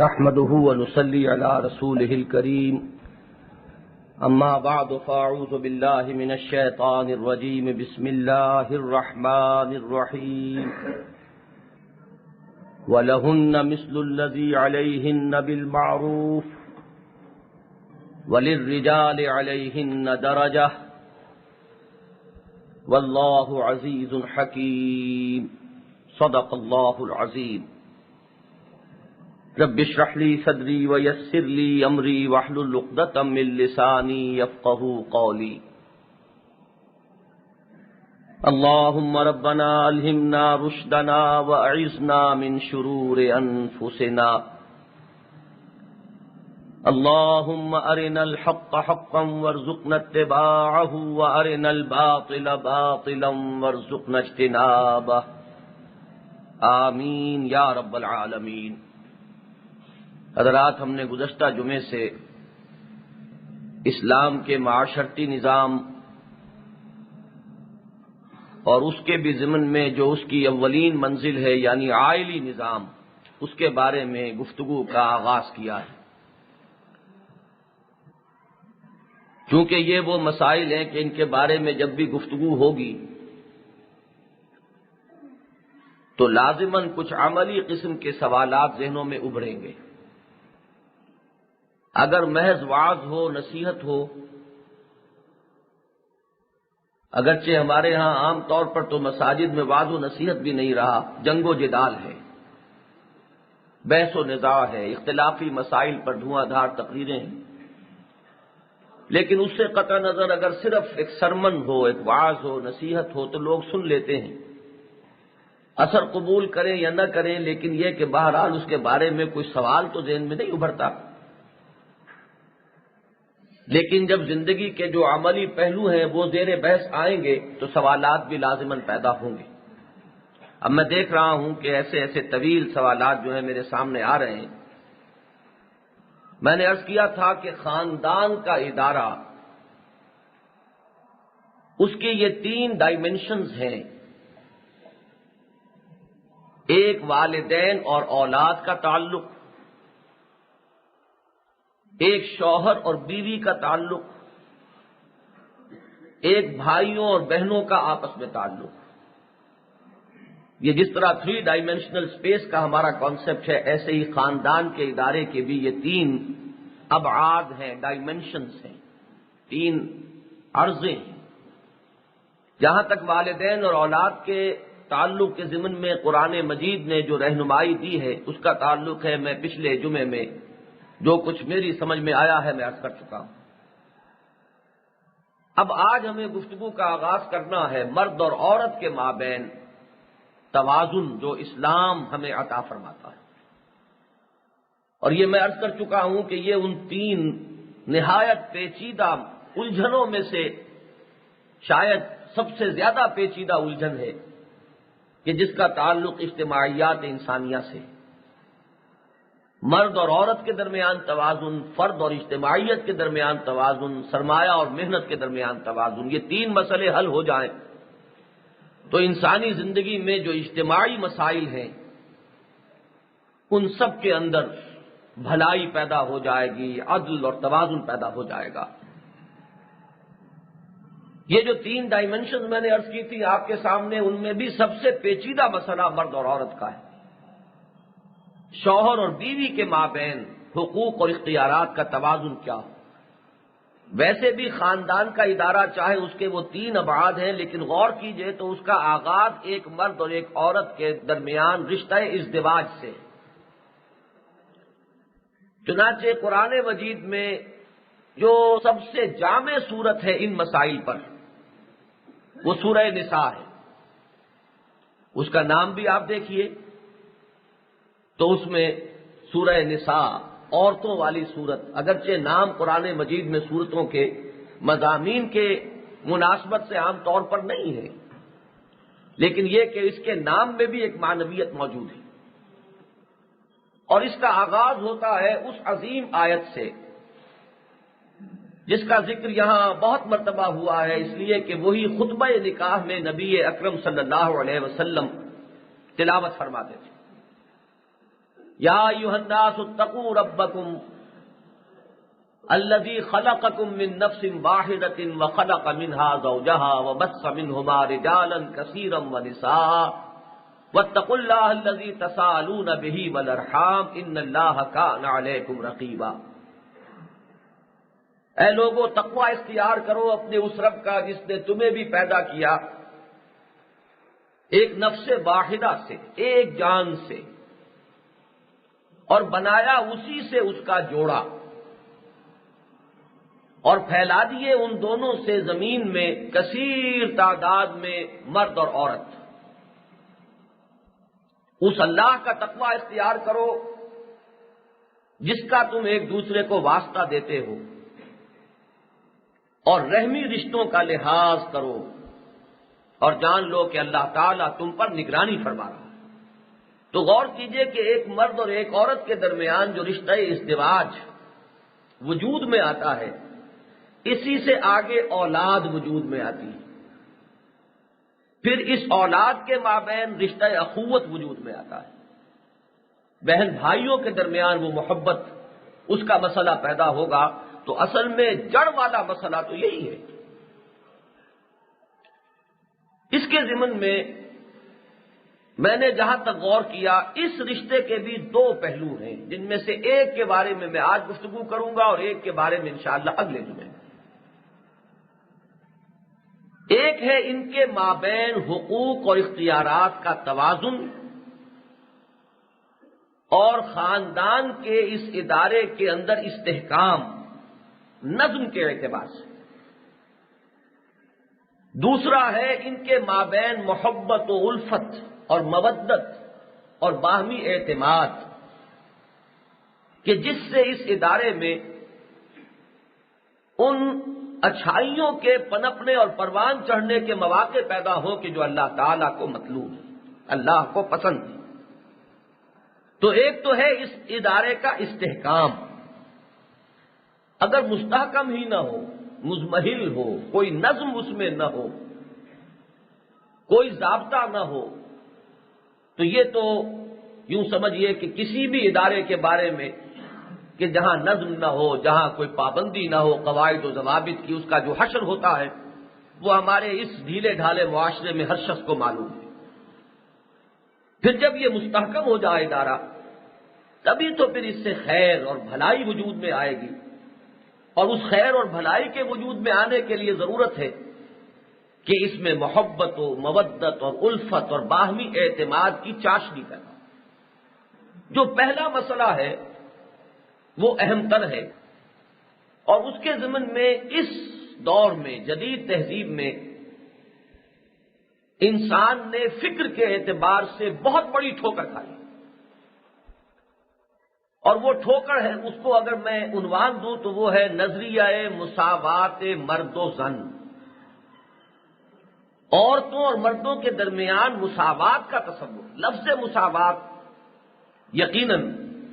نحمده ونصلي على رسوله الكريم اما بعد فاعوذ بالله من الشيطان الرجيم بسم الله الرحمن الرحيم ولهن مثل الذي عليهن بالمعروف وللرجال عليهن درجة والله عزيز حكيم صدق الله العظيم رب اشرح لي صدري ويسر لي امري واحلل عقدة من لساني يفقهوا قولي اللهم ربنا الهمنا رشدنا واعذنا من شرور انفسنا اللهم ارنا الحق حقا وارزقنا اتباعه وارنا الباطل باطلا وارزقنا اجتنابه آمین یا رب العالمین۔ حضرات، ہم نے گزشتہ جمعے سے اسلام کے معاشرتی نظام اور اس کے بھی ضمن میں جو اس کی اولین منزل ہے یعنی عائلی نظام، اس کے بارے میں گفتگو کا آغاز کیا ہے۔ چونکہ یہ وہ مسائل ہیں کہ ان کے بارے میں جب بھی گفتگو ہوگی تو لازماً کچھ عملی قسم کے سوالات ذہنوں میں ابھریں گے۔ اگر محض وعظ ہو، نصیحت ہو، اگرچہ ہمارے ہاں عام طور پر تو مساجد میں وعظ و نصیحت بھی نہیں رہا، جنگ و جدال ہے، بحث و نزاع ہے، اختلافی مسائل پر دھواں دھار تقریریں ہیں، لیکن اس سے قطع نظر اگر صرف ایک سرمن ہو، ایک وعظ ہو، نصیحت ہو تو لوگ سن لیتے ہیں، اثر قبول کریں یا نہ کریں، لیکن یہ کہ بہرحال اس کے بارے میں کوئی سوال تو ذہن میں نہیں ابھرتا۔ لیکن جب زندگی کے جو عملی پہلو ہیں وہ زیر بحث آئیں گے تو سوالات بھی لازماً پیدا ہوں گے۔ اب میں دیکھ رہا ہوں کہ ایسے ایسے طویل سوالات جو ہیں میرے سامنے آ رہے ہیں۔ میں نے عرض کیا تھا کہ خاندان کا ادارہ، اس کے یہ 3 ڈائمینشنز ہیں۔ ایک والدین اور اولاد کا تعلق، ایک شوہر اور بیوی کا تعلق، ایک بھائیوں اور بہنوں کا آپس میں تعلق۔ یہ جس طرح 3 ڈائمینشنل اسپیس کا ہمارا کانسیپٹ ہے، ایسے ہی خاندان کے ادارے کے بھی یہ 3 ابعاد ہیں، ڈائمینشنز ہیں، 3 عرضیں ہیں۔ جہاں تک والدین اور اولاد کے تعلق کے ضمن میں قرآن مجید نے جو رہنمائی دی ہے اس کا تعلق ہے، میں پچھلے جمعے میں جو کچھ میری سمجھ میں آیا ہے میں عرض کر چکا ہوں۔ اب آج ہمیں گفتگو کا آغاز کرنا ہے مرد اور عورت کے مابین توازن جو اسلام ہمیں عطا فرماتا ہے۔ اور یہ میں عرض کر چکا ہوں کہ یہ ان 3 نہایت پیچیدہ الجھنوں میں سے شاید سب سے زیادہ پیچیدہ الجھن ہے کہ جس کا تعلق اجتماعیات انسانیہ سے، مرد اور عورت کے درمیان توازن، فرد اور اجتماعیت کے درمیان توازن، سرمایہ اور محنت کے درمیان توازن، یہ 3 مسئلے حل ہو جائیں تو انسانی زندگی میں جو اجتماعی مسائل ہیں ان سب کے اندر بھلائی پیدا ہو جائے گی، عدل اور توازن پیدا ہو جائے گا۔ یہ جو 3 ڈائمینشن میں نے عرض کی تھی آپ کے سامنے، ان میں بھی سب سے پیچیدہ مسئلہ مرد اور عورت کا ہے۔ شوہر اور بیوی کے مابین حقوق اور اختیارات کا توازن کیا ہو۔ ویسے بھی خاندان کا ادارہ چاہے اس کے وہ 3 ابعاد ہیں، لیکن غور کیجئے تو اس کا آغاز ایک مرد اور ایک عورت کے درمیان رشتہ ازدواج سے۔ چنانچہ قرآن مجید میں جو سب سے جامع صورت ہے ان مسائل پر وہ سورہ نساء ہے۔ اس کا نام بھی آپ دیکھیے تو اس میں سورہ نساء، عورتوں والی صورت، اگرچہ نام قرآن مجید میں صورتوں کے مضامین کے مناسبت سے عام طور پر نہیں ہے، لیکن یہ کہ اس کے نام میں بھی ایک معنویت موجود ہے۔ اور اس کا آغاز ہوتا ہے اس عظیم آیت سے جس کا ذکر یہاں بہت مرتبہ ہوا ہے، اس لیے کہ وہی خطبہ نکاح میں نبی اکرم صلی اللہ علیہ وسلم تلاوت فرماتے تھے۔ یا ایھا الناس اتقوا ربکم الذی خلقکم من نفس واحدۃ وخلق منها زوجها وبث منهما رجالا کثیرا ونساء واتقوا اللہ الذی تساءلون به والارحام ان اللہ کان علیکم رقیبا۔ اے لوگو تقوی اختیار کرو اپنے اس رب کا جس نے تمہیں بھی پیدا کیا ایک نفس واحدہ سے، ایک جان سے، اور بنایا اسی سے اس کا جوڑا، اور پھیلا دیے ان دونوں سے زمین میں کثیر تعداد میں مرد اور عورت۔ اس اللہ کا تقوی اختیار کرو جس کا تم ایک دوسرے کو واسطہ دیتے ہو، اور رحمی رشتوں کا لحاظ کرو، اور جان لو کہ اللہ تعالیٰ تم پر نگرانی فرما رہا ہے۔ تو غور کیجئے کہ ایک مرد اور ایک عورت کے درمیان جو رشتہ ازدواج وجود میں آتا ہے، اسی سے آگے اولاد وجود میں آتی ہے، پھر اس اولاد کے مابین رشتہ اخوت وجود میں آتا ہے، بہن بھائیوں کے درمیان وہ محبت، اس کا مسئلہ پیدا ہوگا۔ تو اصل میں جڑ والا مسئلہ تو یہی ہے۔ اس کے ضمن میں نے جہاں تک غور کیا، اس رشتے کے بھی دو پہلو ہیں، جن میں سے ایک کے بارے میں آج گفتگو کروں گا اور ایک کے بارے میں انشاءاللہ اگلے جمعے۔ ایک ہے ان کے مابین حقوق اور اختیارات کا توازن، اور خاندان کے اس ادارے کے اندر استحکام، نظم کے اعتبار سے۔ دوسرا ہے ان کے مابین محبت و الفت اور مودت اور باہمی اعتماد، کہ جس سے اس ادارے میں ان اچھائیوں کے پنپنے اور پروان چڑھنے کے مواقع پیدا ہو کہ جو اللہ تعالیٰ کو مطلوب ہے، اللہ کو پسند ہے۔ تو ایک تو ہے اس ادارے کا استحکام۔ اگر مستحکم ہی نہ ہو، مزمحل ہو، کوئی نظم اس میں نہ ہو، کوئی ضابطہ نہ ہو، تو یہ تو یوں سمجھیے کہ کسی بھی ادارے کے بارے میں کہ جہاں نظم نہ ہو، جہاں کوئی پابندی نہ ہو قواعد و ضوابط کی، اس کا جو حشر ہوتا ہے وہ ہمارے اس ڈھیلے ڈھالے معاشرے میں ہر شخص کو معلوم ہے۔ پھر جب یہ مستحکم ہو جائے ادارہ، تبھی تو پھر اس سے خیر اور بھلائی وجود میں آئے گی، اور اس خیر اور بھلائی کے وجود میں آنے کے لیے ضرورت ہے کہ اس میں محبت و مودت اور الفت اور باہمی اعتماد کی چاشنی پیدا ہو۔ جو پہلا مسئلہ ہے وہ اہم تر ہے، اور اس کے ضمن میں اس دور میں، جدید تہذیب میں، انسان نے فکر کے اعتبار سے بہت بڑی ٹھوکر کھائی، اور وہ ٹھوکر ہے، اس کو اگر میں عنوان دوں تو وہ ہے نظریہ مساوات مرد و زن۔ عورتوں اور مردوں کے درمیان مساوات کا تصور۔ لفظ مساوات یقیناً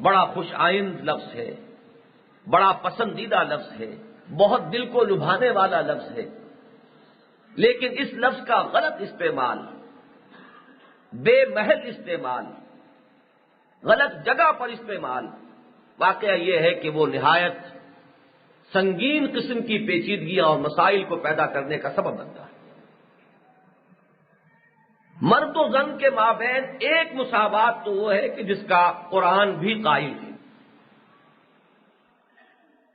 بڑا خوش آئند لفظ ہے، بڑا پسندیدہ لفظ ہے، بہت دل کو لبھانے والا لفظ ہے، لیکن اس لفظ کا غلط استعمال، بے محل استعمال، غلط جگہ پر استعمال، واقعہ یہ ہے کہ وہ نہایت سنگین قسم کی پیچیدگیاں اور مسائل کو پیدا کرنے کا سبب بنتا ہے۔ مرد و زن کے مابین ایک مساوات تو وہ ہے کہ جس کا قرآن بھی قائل ہے،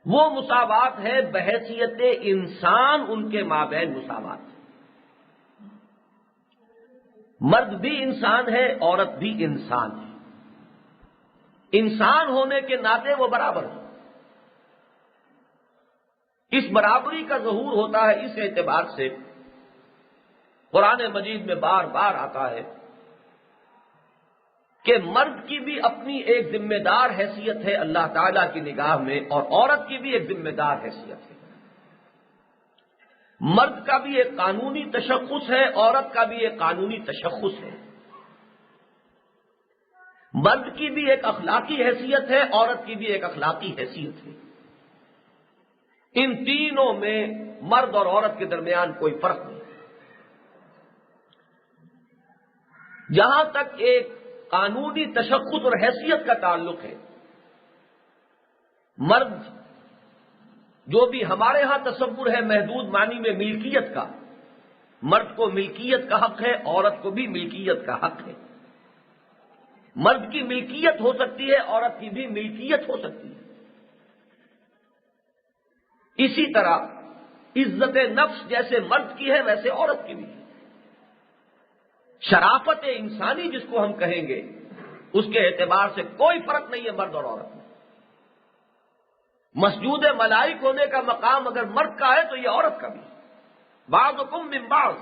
وہ مساوات ہے بحیثیت انسان، ان کے مابین مساوات۔ مرد بھی انسان ہے، عورت بھی انسان ہے، انسان ہونے کے ناطے وہ برابر ہے۔ اس برابری کا ظہور ہوتا ہے اس اعتبار سے، قرآن مجید میں بار بار آتا ہے کہ مرد کی بھی اپنی ایک ذمہ دار حیثیت ہے اللہ تعالیٰ کی نگاہ میں، اور عورت کی بھی ایک ذمہ دار حیثیت ہے۔ مرد کا بھی ایک قانونی تشخص ہے، عورت کا بھی ایک قانونی تشخص ہے۔ مرد کی بھی ایک اخلاقی حیثیت ہے، عورت کی بھی ایک اخلاقی حیثیت ہے۔ ان تینوں میں مرد اور عورت کے درمیان کوئی فرق نہیں۔ جہاں تک ایک قانونی تشخص اور حیثیت کا تعلق ہے۔ مرد جو بھی ہمارے ہاں تصور ہے محدود معنی میں ملکیت کا، مرد کو ملکیت کا حق ہے، عورت کو بھی ملکیت کا حق ہے۔ مرد کی ملکیت ہو سکتی ہے، عورت کی بھی ملکیت ہو سکتی ہے۔ اسی طرح عزت نفس جیسے مرد کی ہے ویسے عورت کی بھی ہے۔ شرافت انسانی جس کو ہم کہیں گے اس کے اعتبار سے کوئی فرق نہیں ہے مرد اور عورت میں۔ مسجود ملائک ہونے کا مقام اگر مرد کا ہے تو یہ عورت کا بھی۔ بعضکم من بعض،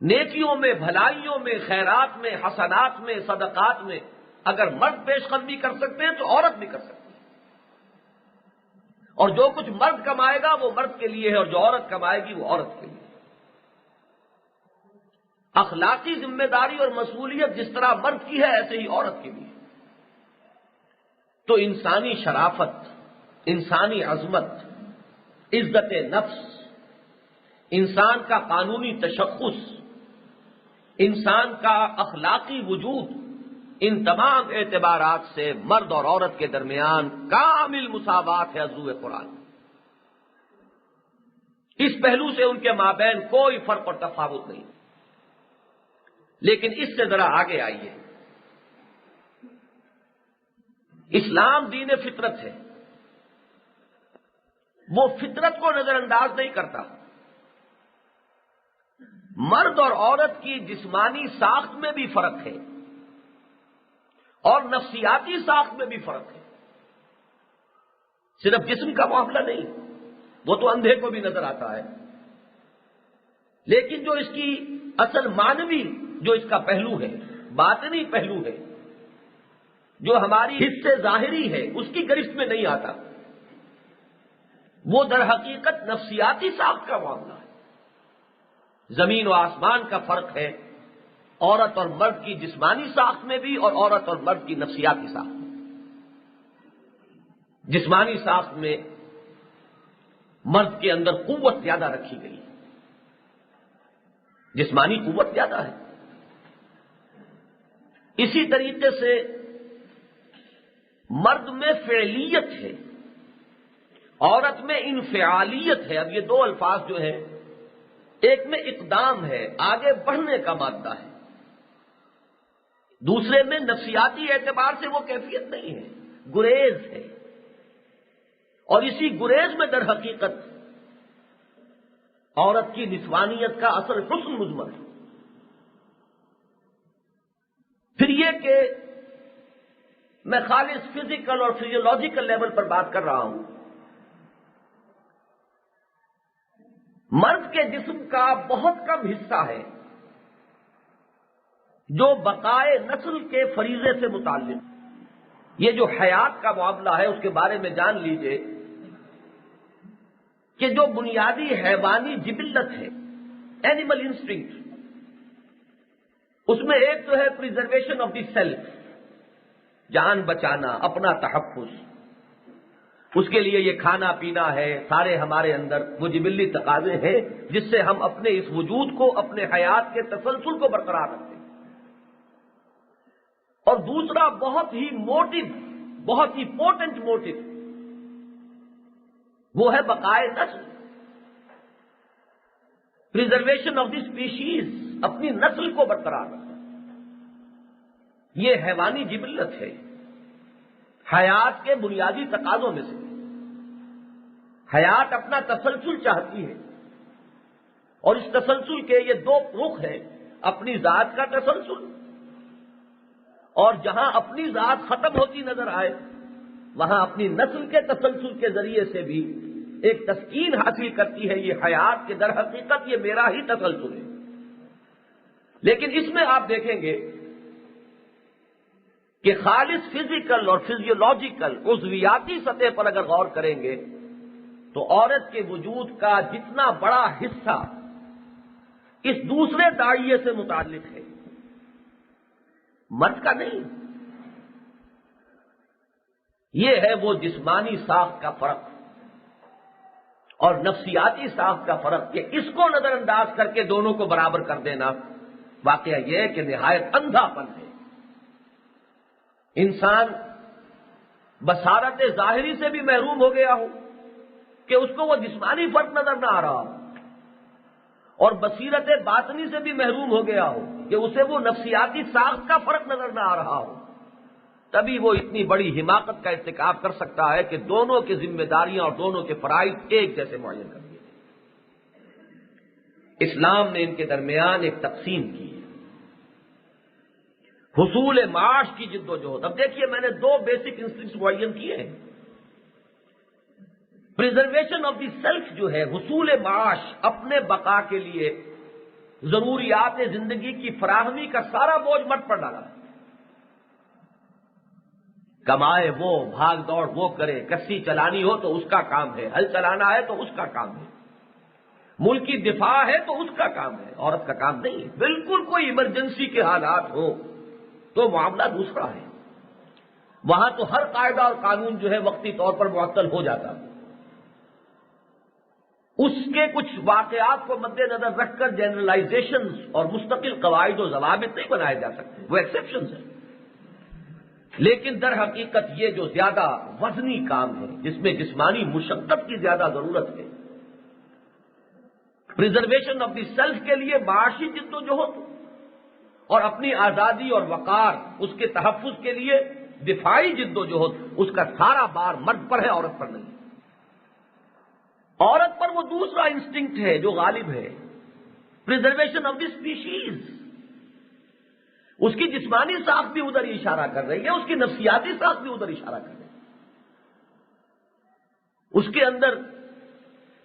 نیکیوں میں، بھلائیوں میں، خیرات میں، حسنات میں، صدقات میں اگر مرد پیش قدمی کر سکتے ہیں تو عورت بھی کر سکتی ہے۔ اور جو کچھ مرد کمائے گا وہ مرد کے لیے ہے، اور جو عورت کمائے گی وہ عورت کے لیے۔ اخلاقی ذمہ داری اور مسئولیت جس طرح مرد کی ہے ایسے ہی عورت کی بھی ہے۔ تو انسانی شرافت، انسانی عظمت، عزت نفس، انسان کا قانونی تشخص، انسان کا اخلاقی وجود، ان تمام اعتبارات سے مرد اور عورت کے درمیان کامل مساوات ہے عضو قرآن۔ اس پہلو سے ان کے مابین کوئی فرق اور تفاوت نہیں۔ لیکن اس سے ذرا آگے آئیے، اسلام دین فطرت ہے، وہ فطرت کو نظر انداز نہیں کرتا۔ مرد اور عورت کی جسمانی ساخت میں بھی فرق ہے اور نفسیاتی ساخت میں بھی فرق ہے۔ صرف جسم کا معاملہ نہیں، وہ تو اندھے کو بھی نظر آتا ہے، لیکن جو اس کی اصل معنوی جو اس کا پہلو ہے، باطنی پہلو ہے، جو ہماری حس سے ظاہری ہے، اس کی گرفت میں نہیں آتا۔ وہ در حقیقت نفسیاتی ساخت کا معاملہ ہے۔ زمین و آسمان کا فرق ہے عورت اور مرد کی جسمانی ساخت میں بھی اور عورت اور مرد کی نفسیاتی ساخت میں۔ جسمانی ساخت میں مرد کے اندر قوت زیادہ رکھی گئی، جسمانی قوت زیادہ ہے۔ اسی طریقے سے مرد میں فعلیت ہے، عورت میں انفعالیت ہے۔ اب یہ دو الفاظ جو ہیں، ایک میں اقدام ہے، آگے بڑھنے کا مادہ ہے، دوسرے میں نفسیاتی اعتبار سے وہ کیفیت نہیں ہے، گریز ہے۔ اور اسی گریز میں در حقیقت عورت کی نسوانیت کا اصل حسن مضمر ہے۔ پھر یہ کہ میں خالص فزیکل اور فزیولوجیکل لیول پر بات کر رہا ہوں، مرد کے جسم کا بہت کم حصہ ہے جو بقائے نسل کے فریضے سے متعلق۔ یہ جو حیات کا معاملہ ہے اس کے بارے میں جان لیجئے کہ جو بنیادی حیوانی جبلت ہے، اینیمل انسٹنکٹ، اس میں ایک تو ہے پریزرویشن آف دی سیلف، جان بچانا، اپنا تحفظ، اس کے لیے یہ کھانا پینا ہے، سارے ہمارے اندر وہ جبلی تقاضے ہیں جس سے ہم اپنے اس وجود کو، اپنے حیات کے تسلسل کو برقرار رکھتے ہیں۔ اور دوسرا بہت ہی موٹو، بہت ہی پوٹنٹ موٹو، وہ ہے بقائے نسل، پریزرویشن آف دی اسپیشیز، اپنی نسل کو برقرار رکھنا۔ یہ حیوانی جبلت ہے، حیات کے بنیادی تقاضوں میں سے۔ حیات اپنا تسلسل چاہتی ہے، اور اس تسلسل کے یہ دو رخ ہیں، اپنی ذات کا تسلسل، اور جہاں اپنی ذات ختم ہوتی نظر آئے وہاں اپنی نسل کے تسلسل کے ذریعے سے بھی ایک تسکین حاصل کرتی ہے یہ حیات کہ در حقیقت یہ میرا ہی تسلسل ہے۔ لیکن اس میں آپ دیکھیں گے کہ خالص فزیکل اور فزیولوجیکل عضویاتی سطح پر اگر غور کریں گے تو عورت کے وجود کا جتنا بڑا حصہ اس دوسرے داعیے سے متعلق ہے، مرد کا نہیں۔ یہ ہے وہ جسمانی ساخت کا فرق اور نفسیاتی ساخت کا فرق کہ اس کو نظر انداز کر کے دونوں کو برابر کر دینا، واقعہ یہ ہے کہ نہایت اندھا پن ہے. انسان بصارت ظاہری سے بھی محروم ہو گیا ہو کہ اس کو وہ جسمانی فرق نظر نہ آ رہا ہو، اور بصیرت باطنی سے بھی محروم ہو گیا ہو کہ اسے وہ نفسیاتی ساخت کا فرق نظر نہ آ رہا ہو، تبھی وہ اتنی بڑی حماقت کا ارتکاب کر سکتا ہے کہ دونوں کی ذمہ داریاں اور دونوں کے فرائض ایک جیسے معین کر دیے. اسلام نے ان کے درمیان ایک تقسیم کی ہے. حصول معاش کی جد و جہد. اب دیکھیے میں نے دو بیسک انسٹنکٹس معین کیے ہیں. پریزرویشن آف دی سیلف جو ہے، حصول معاش، اپنے بقا کے لیے ضروریات زندگی کی فراہمی کا سارا بوجھ مٹ پر ڈالا. کمائے وہ، بھاگ دوڑ وہ کرے، کسی چلانی ہو تو اس کا کام ہے، ہل چلانا ہے تو اس کا کام ہے، ملک کی دفاع ہے تو اس کا کام ہے، عورت کا کام نہیں ہے. بالکل کوئی ایمرجنسی کے حالات ہو تو معاملہ دوسرا ہے. وہاں تو ہر قاعدہ اور قانون جو ہے وقتی طور پر معطل ہو جاتا. اس کے کچھ واقعات کو مد نظر رکھ کر جنرلائزیشنز اور مستقل قواعد و ضوابط نہیں بنائے جا سکتے، وہ ایکسیپشنز ہیں. لیکن در حقیقت یہ جو زیادہ وزنی کام ہے، جس میں جسمانی مشقت کی زیادہ ضرورت ہے، پریزرویشن آف دی سیلف کے لیے معاشی جد و جہد اور اپنی آزادی اور وقار، اس کے تحفظ کے لیے دفاعی جد و جہد، اس کا سارا بار مرد پر ہے، عورت پر نہیں. عورت پر وہ دوسرا انسٹنکٹ ہے جو غالب ہے، پریزرویشن آف دی اسپیشیز. اس کی جسمانی ساخت بھی ادھر ہی اشارہ کر رہی ہے، اس کی نفسیاتی ساخت بھی ادھر اشارہ کر رہی ہے. اس کے اندر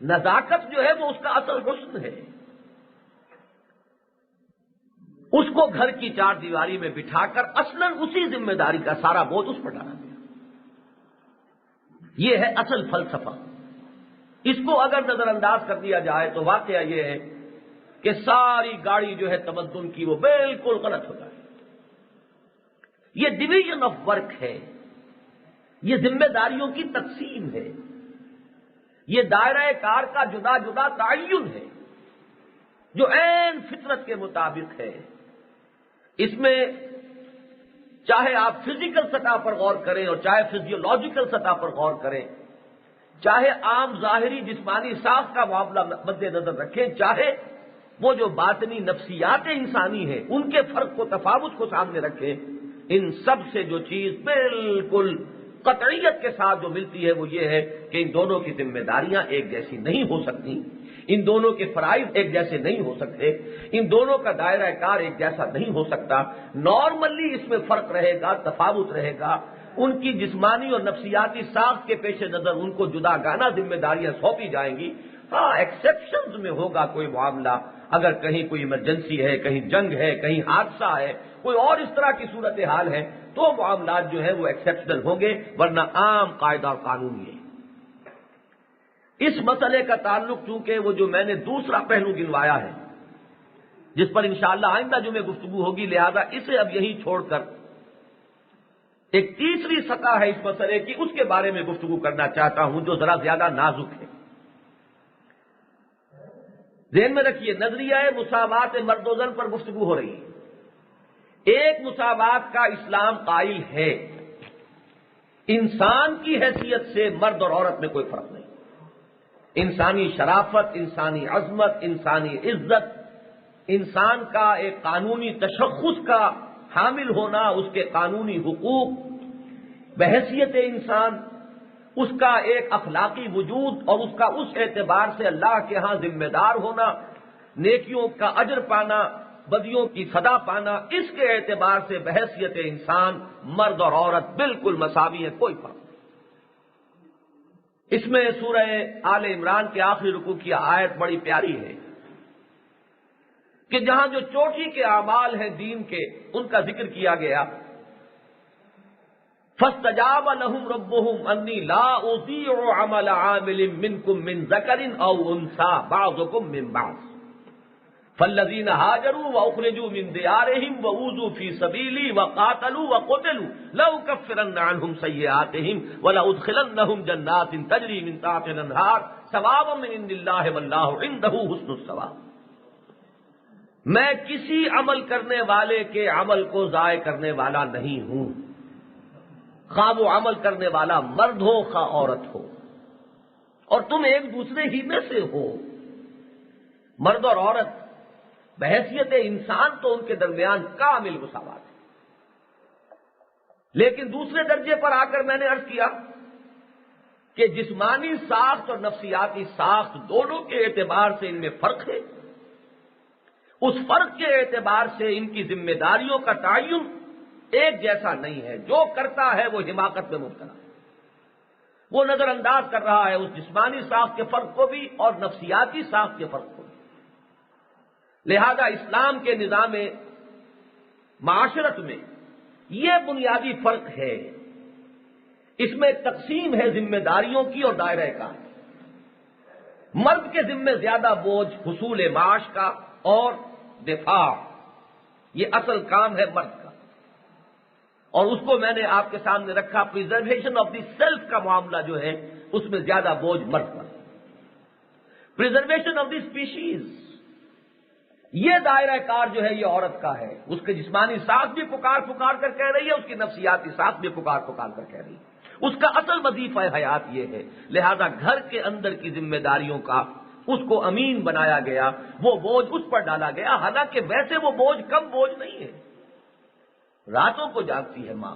نزاکت جو ہے وہ اس کا اصل حسن ہے. اس کو گھر کی چار دیواری میں بٹھا کر اصلاً اسی ذمہ داری کا سارا بوجھ اس پر ڈالا گیا. یہ ہے اصل فلسفہ. اس کو اگر نظر انداز کر دیا جائے تو واقعہ یہ ہے کہ ساری گاڑی جو ہے تمدن کی وہ بالکل غلط ہو جائے. یہ ڈویژن آف ورک ہے، یہ ذمہ داریوں کی تقسیم ہے، یہ دائرہ کار کا جدا جدا تعین ہے جو عین فطرت کے مطابق ہے. اس میں چاہے آپ فزیکل سطح پر غور کریں اور چاہے فزیولوجیکل سطح پر غور کریں، چاہے عام ظاہری جسمانی ساخت کا معاملہ مد نظر رکھیں، چاہے وہ جو باطنی نفسیات انسانی ہیں ان کے فرق کو، تفاوت کو سامنے رکھیں، ان سب سے جو چیز بالکل قطعیت کے ساتھ جو ملتی ہے وہ یہ ہے کہ ان دونوں کی ذمہ داریاں ایک جیسی نہیں ہو سکتی، ان دونوں کے فرائض ایک جیسے نہیں ہو سکتے، ان دونوں کا دائرہ کار ایک جیسا نہیں ہو سکتا. نارملی اس میں فرق رہے گا، تفاوت رہے گا. ان کی جسمانی اور نفسیاتی ساخت کے پیش نظر ان کو جدا گانا ذمہ داریاں سونپی جائیں گی. ہاں ایکسیپشنز میں ہوگا کوئی معاملہ، اگر کہیں کوئی ایمرجنسی ہے، کہیں جنگ ہے، کہیں حادثہ ہے، کوئی اور اس طرح کی صورتحال ہے تو معاملات جو ہے وہ ایکسیپشنل ہوں گے، ورنہ عام قاعدہ اور قانون یہ. اس مسئلے کا تعلق چونکہ وہ جو میں نے دوسرا پہلو گنوایا ہے جس پر انشاءاللہ آئندہ جمعے گفتگو ہوگی، لہذا اسے اب یہیں چھوڑ کر ایک تیسری سطح ہے اس مسئلے کی، اس کے بارے میں گفتگو کرنا چاہتا ہوں جو ذرا زیادہ نازک ہے. ذہن میں رکھیے، نظریہ مساوات مرد و زن پر گفتگو ہو رہی ہے. ایک مساوات کا اسلام قائل ہے، انسان کی حیثیت سے مرد اور عورت میں کوئی فرق نہیں. انسانی شرافت، انسانی عظمت، انسانی عزت، انسان کا ایک قانونی تشخص کا حامل ہونا، اس کے قانونی حقوق بحیثیت انسان، اس کا ایک اخلاقی وجود اور اس کا اس اعتبار سے اللہ کے ہاں ذمہ دار ہونا، نیکیوں کا اجر پانا، بدیوں کی سزا پانا، اس کے اعتبار سے بحیثیت انسان مرد اور عورت بالکل مساوی ہیں، کوئی فرق نہیں. اس میں سورہ آل عمران کے آخری رکوع کی آیت بڑی پیاری ہے کہ جہاں جو چوٹی کے اعمال ہیں دین کے ان کا ذکر کیا گیا، فاستجاب لهم ربهم انی لا اضیع عمل عامل منکم من ذکر او انثى بعضکم من بعض فالذین هاجروا واخرجوا من دیارهم واوذوا فی سبیلی وقاتلوا وقتلوا لأکفرن عنهم سیئاتهم ولأدخلنهم جنات تجری من تحتها الانہار ثوابا من عند اللہ واللہ عنده حسن الثواب. میں کسی عمل کرنے والے کے عمل کو ضائع کرنے والا نہیں ہوں، خواہ وہ عمل کرنے والا مرد ہو خواہ عورت ہو، اور تم ایک دوسرے ہی میں سے ہو۔ مرد اور عورت بحیثیت انسان تو ان کے درمیان کامل مساوات ہے، لیکن دوسرے درجے پر آ کر میں نے عرض کیا کہ جسمانی ساخت اور نفسیاتی ساخت دونوں کے اعتبار سے ان میں فرق ہے۔ اس فرق کے اعتبار سے ان کی ذمہ داریوں کا تعین ایک جیسا نہیں ہے۔ جو کرتا ہے وہ حماقت میں مبتلا ہے، وہ نظر انداز کر رہا ہے اس جسمانی ساخت کے فرق کو بھی اور نفسیاتی ساخت کے فرق کو بھی۔ لہذا اسلام کے نظام معاشرت میں یہ بنیادی فرق ہے، اس میں تقسیم ہے ذمہ داریوں کی اور دائرہ کار۔ مرد کے ذمے زیادہ بوجھ حصول معاش کا اور دفاع، یہ اصل کام ہے مرد کا، اور اس کو میں نے آپ کے سامنے رکھا، پریزرویشن آف دی سیلف کا معاملہ جو ہے اس میں زیادہ بوجھ مرد پر۔ پریزرویشن آف دی اسپیشیز، یہ دائرہ کار جو ہے یہ عورت کا ہے۔ اس کے جسمانی ساخت بھی پکار پکار کر کہہ رہی ہے، اس کی نفسیاتی ساخت بھی پکار پکار کر کہہ رہی ہے۔ اس کا اصل وظیفہ حیات یہ ہے، لہذا گھر کے اندر کی ذمہ داریوں کا اس کو امین بنایا گیا، وہ بوجھ اس پر ڈالا گیا، حالانکہ ویسے وہ بوجھ کم بوجھ نہیں ہے۔ راتوں کو جاگتی ہے ماں،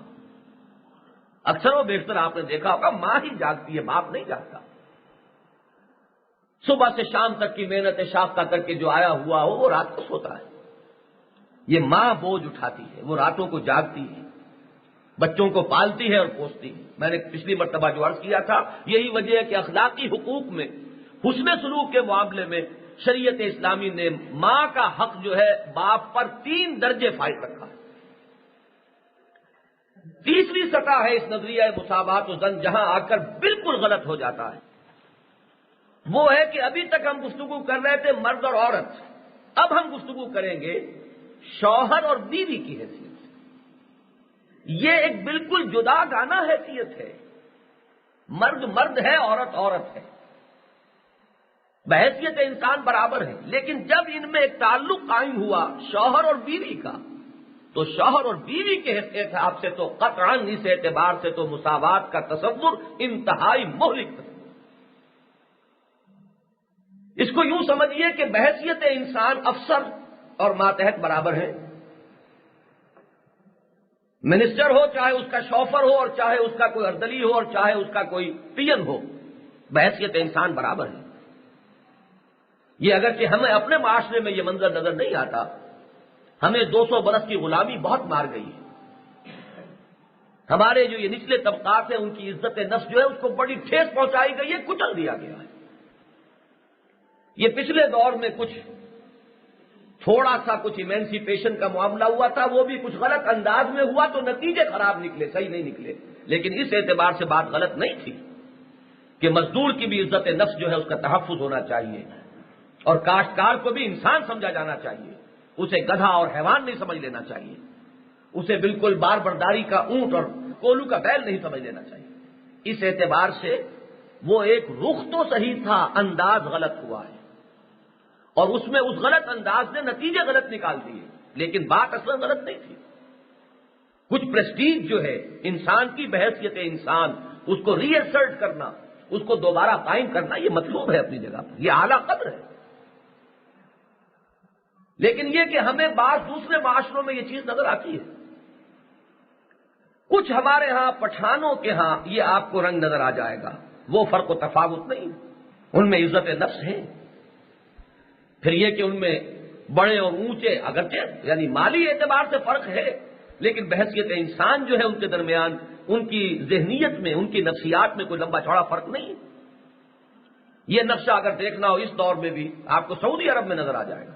اکثر و بیشتر آپ نے دیکھا ہوگا ماں ہی جاگتی ہے، باپ نہیں جاگتا۔ صبح سے شام تک کی محنت شاختہ کر کے جو آیا ہوا ہو وہ رات کو سوتا ہے۔ یہ ماں بوجھ اٹھاتی ہے، وہ راتوں کو جاگتی ہے، بچوں کو پالتی ہے اور پوستی ہے۔ میں نے پچھلی مرتبہ جو عرض کیا تھا، یہی وجہ ہے کہ اخلاقی حقوق میں حسن سلوک کے معاملے میں شریعت اسلامی نے ماں کا حق جو ہے باپ پر 3 درجے فائد رکھا ہے۔ تیسری سطح ہے اس نظریہ مساوات و زن جہاں آ کر بالکل غلط ہو جاتا ہے، وہ ہے کہ ابھی تک ہم گفتگو کر رہے تھے مرد اور عورت، اب ہم گفتگو کریں گے شوہر اور بیوی کی حیثیت سے۔ یہ ایک بالکل جدا گانا حیثیت ہے، مرد مرد ہے، عورت عورت ہے، بحیثیت انسان برابر ہے، لیکن جب ان میں ایک تعلق قائم ہوا شوہر اور بیوی کا، تو شوہر اور بیوی کے حساب سے تو قطعاً اس اعتبار سے تو مساوات کا تصور انتہائی مہلک تصور۔ اس کو یوں سمجھیے کہ بحیثیت انسان افسر اور ماتحت برابر ہے، منسٹر ہو چاہے اس کا شوفر ہو اور چاہے اس کا کوئی اردلی ہو اور چاہے اس کا کوئی پین ہو، بحیثیت انسان برابر ہے۔ یہ اگرچہ ہمیں اپنے معاشرے میں یہ منظر نظر نہیں آتا، ہمیں 200 برس کی غلامی بہت مار گئی ہے، ہمارے جو یہ نچلے طبقات ہیں ان کی عزت نفس جو ہے اس کو بڑی ٹھیس پہنچائی گئی ہے، کچل دیا گیا ہے۔ یہ پچھلے دور میں تھوڑا سا کچھ ایمینسیپیشن کا معاملہ ہوا تھا، وہ بھی کچھ غلط انداز میں ہوا تو نتیجے خراب نکلے، صحیح نہیں نکلے، لیکن اس اعتبار سے بات غلط نہیں تھی کہ مزدور کی بھی عزت نفس جو ہے اس کا تحفظ ہونا چاہیے، اور کاشتکار کو بھی انسان سمجھا جانا چاہیے، اسے گدھا اور حیوان نہیں سمجھ لینا چاہیے، اسے بالکل بار برداری کا اونٹ اور کولو کا بیل نہیں سمجھ لینا چاہیے۔ اس اعتبار سے وہ ایک رخ تو صحیح تھا، انداز غلط ہوا ہے، اور اس میں اس غلط انداز نے نتیجے غلط نکال دیے، لیکن بات اصلا غلط نہیں تھی۔ کچھ پریسٹیج جو ہے انسان کی بحیثیت انسان، اس کو ری ایسرٹ کرنا، اس کو دوبارہ قائم کرنا، یہ مطلوب ہے اپنی جگہ پر، یہ اعلیٰ قدر ہے۔ لیکن یہ کہ ہمیں بعض دوسرے معاشروں میں یہ چیز نظر آتی ہے، کچھ ہمارے ہاں پٹھانوں کے ہاں یہ آپ کو رنگ نظر آ جائے گا، وہ فرق و تفاوت نہیں، ان میں عزت نفس ہے۔ پھر یہ کہ ان میں بڑے اور اونچے اگرچہ یعنی مالی اعتبار سے فرق ہے، لیکن بحیثیت انسان جو ہے ان کے درمیان، ان کی ذہنیت میں، ان کی نفسیات میں کوئی لمبا چوڑا فرق نہیں۔ یہ نقشہ اگر دیکھنا ہو اس دور میں بھی آپ کو سعودی عرب میں نظر آ جائے گا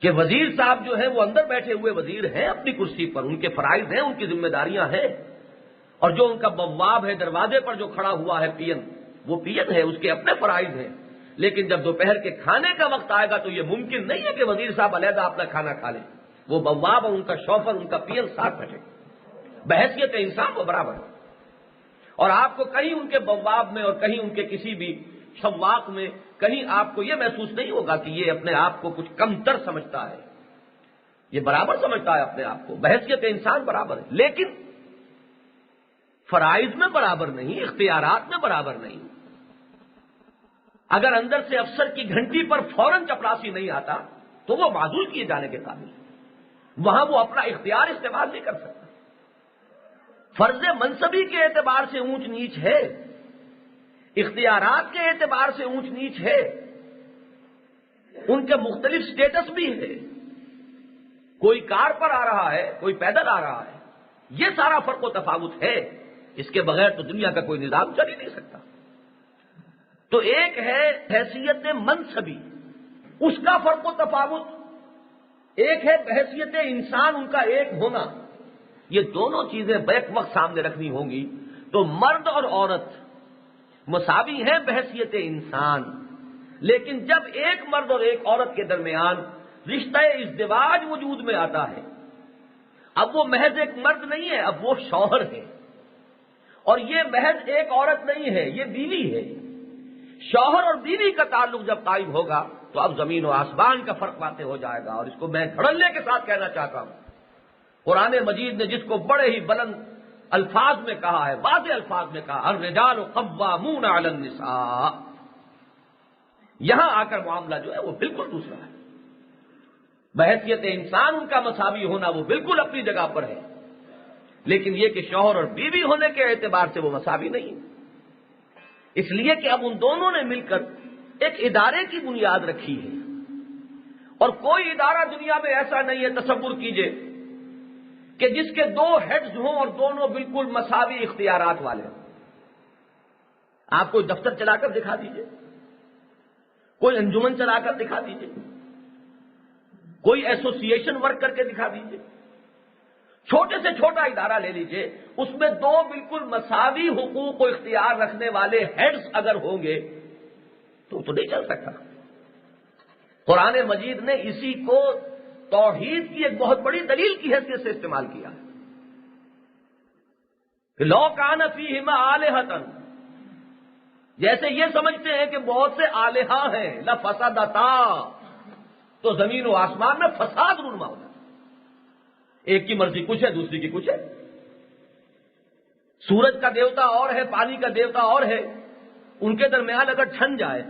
کہ وزیر صاحب جو ہیں وہ اندر بیٹھے ہوئے وزیر ہیں اپنی کرسی پر، ان کے فرائض ہیں، ان کی ذمہ داریاں ہیں، اور جو ان کا بواب ہے دروازے پر جو کھڑا ہوا ہے پین، وہ پین ہے، اس کے اپنے فرائض ہیں، لیکن جب دوپہر کے کھانے کا وقت آئے گا تو یہ ممکن نہیں ہے کہ وزیر صاحب علیحدہ اپنا کھانا کھا لیں، وہ بواب اور ان کا شوفر، ان کا پین ساتھ بیٹھے، بحیثیت انسان وہ برابر ہے۔ اور آپ کو کہیں ان کے بواب میں اور کہیں ان کے کسی بھی سواق میں کہیں آپ کو یہ محسوس نہیں ہوگا کہ یہ اپنے آپ کو کچھ کمتر سمجھتا ہے. یہ برابر سمجھتا ہے اپنے آپ کو، بحیثیت انسان برابر ہے، لیکن فرائض میں برابر نہیں، اختیارات میں برابر نہیں. اگر اندر سے افسر کی گھنٹی پر فوراً چپراسی نہیں آتا تو وہ معزول کیے جانے کے قابل ہے. وہاں وہ اپنا اختیار استعمال نہیں کر سکتا. فرض منصبی کے اعتبار سے اونچ نیچ ہے، اختیارات کے اعتبار سے اونچ نیچ ہے، ان کے مختلف سٹیٹس بھی ہے. کوئی کار پر آ رہا ہے، کوئی پیدل آ رہا ہے. یہ سارا فرق و تفاوت ہے. اس کے بغیر تو دنیا کا کوئی نظام چل ہی نہیں سکتا. تو ایک ہے حیثیت منصبی، اس کا فرق و تفاوت، ایک ہے بحیثیت انسان ان کا ایک ہونا. یہ دونوں چیزیں بیک وقت سامنے رکھنی ہوں گی. تو مرد اور عورت مساوی ہیں بحیثیت انسان، لیکن جب ایک مرد اور ایک عورت کے درمیان رشتہ ازدواج وجود میں آتا ہے، اب وہ محض ایک مرد نہیں ہے، اب وہ شوہر ہے. اور یہ محض ایک عورت نہیں ہے، یہ بیوی ہے. شوہر اور بیوی کا تعلق جب قائم ہوگا تو اب زمین و آسمان کا فرق واضح ہو جائے گا. اور اس کو میں دھڑلے کے ساتھ کہنا چاہتا ہوں، قرآن مجید نے جس کو بڑے ہی بلند الفاظ میں کہا ہے، واضح الفاظ میں کہا، الرجال قوامون علی النساء، یہاں آ کر معاملہ جو ہے وہ بالکل دوسرا ہے. بحیثیت انسان ان کا مساوی ہونا وہ بالکل اپنی جگہ پر ہے، لیکن یہ کہ شوہر اور بیوی ہونے کے اعتبار سے وہ مساوی نہیں. اس لیے کہ اب ان دونوں نے مل کر ایک ادارے کی بنیاد رکھی ہے. اور کوئی ادارہ دنیا میں ایسا نہیں ہے، تصور کیجئے، کہ جس کے دو ہیڈز ہوں اور دونوں بالکل مساوی اختیارات والے ہوں. آپ کوئی دفتر چلا کر دکھا دیجئے، کوئی انجمن چلا کر دکھا دیجئے، کوئی ایسوسی ایشن ورک کر کے دکھا دیجئے، چھوٹے سے چھوٹا ادارہ لے لیجئے، اس میں دو بالکل مساوی حقوق و اختیار رکھنے والے ہیڈز اگر ہوں گے تو نہیں چل سکتا. قرآن مجید نے اسی کو توحید کی ایک بہت بڑی دلیل کی حیثیت سے استعمال کیا ہے کہ لو کان فیہما آلہۃ، جیسے یہ سمجھتے ہیں کہ بہت سے آلہہ ہیں، لفسدتا، تو زمین و آسمان میں فساد رونما ہوگا. ایک کی مرضی کچھ ہے، دوسری کی کچھ ہے. سورج کا دیوتا اور ہے، پانی کا دیوتا اور ہے. ان کے درمیان اگر ٹھن جائے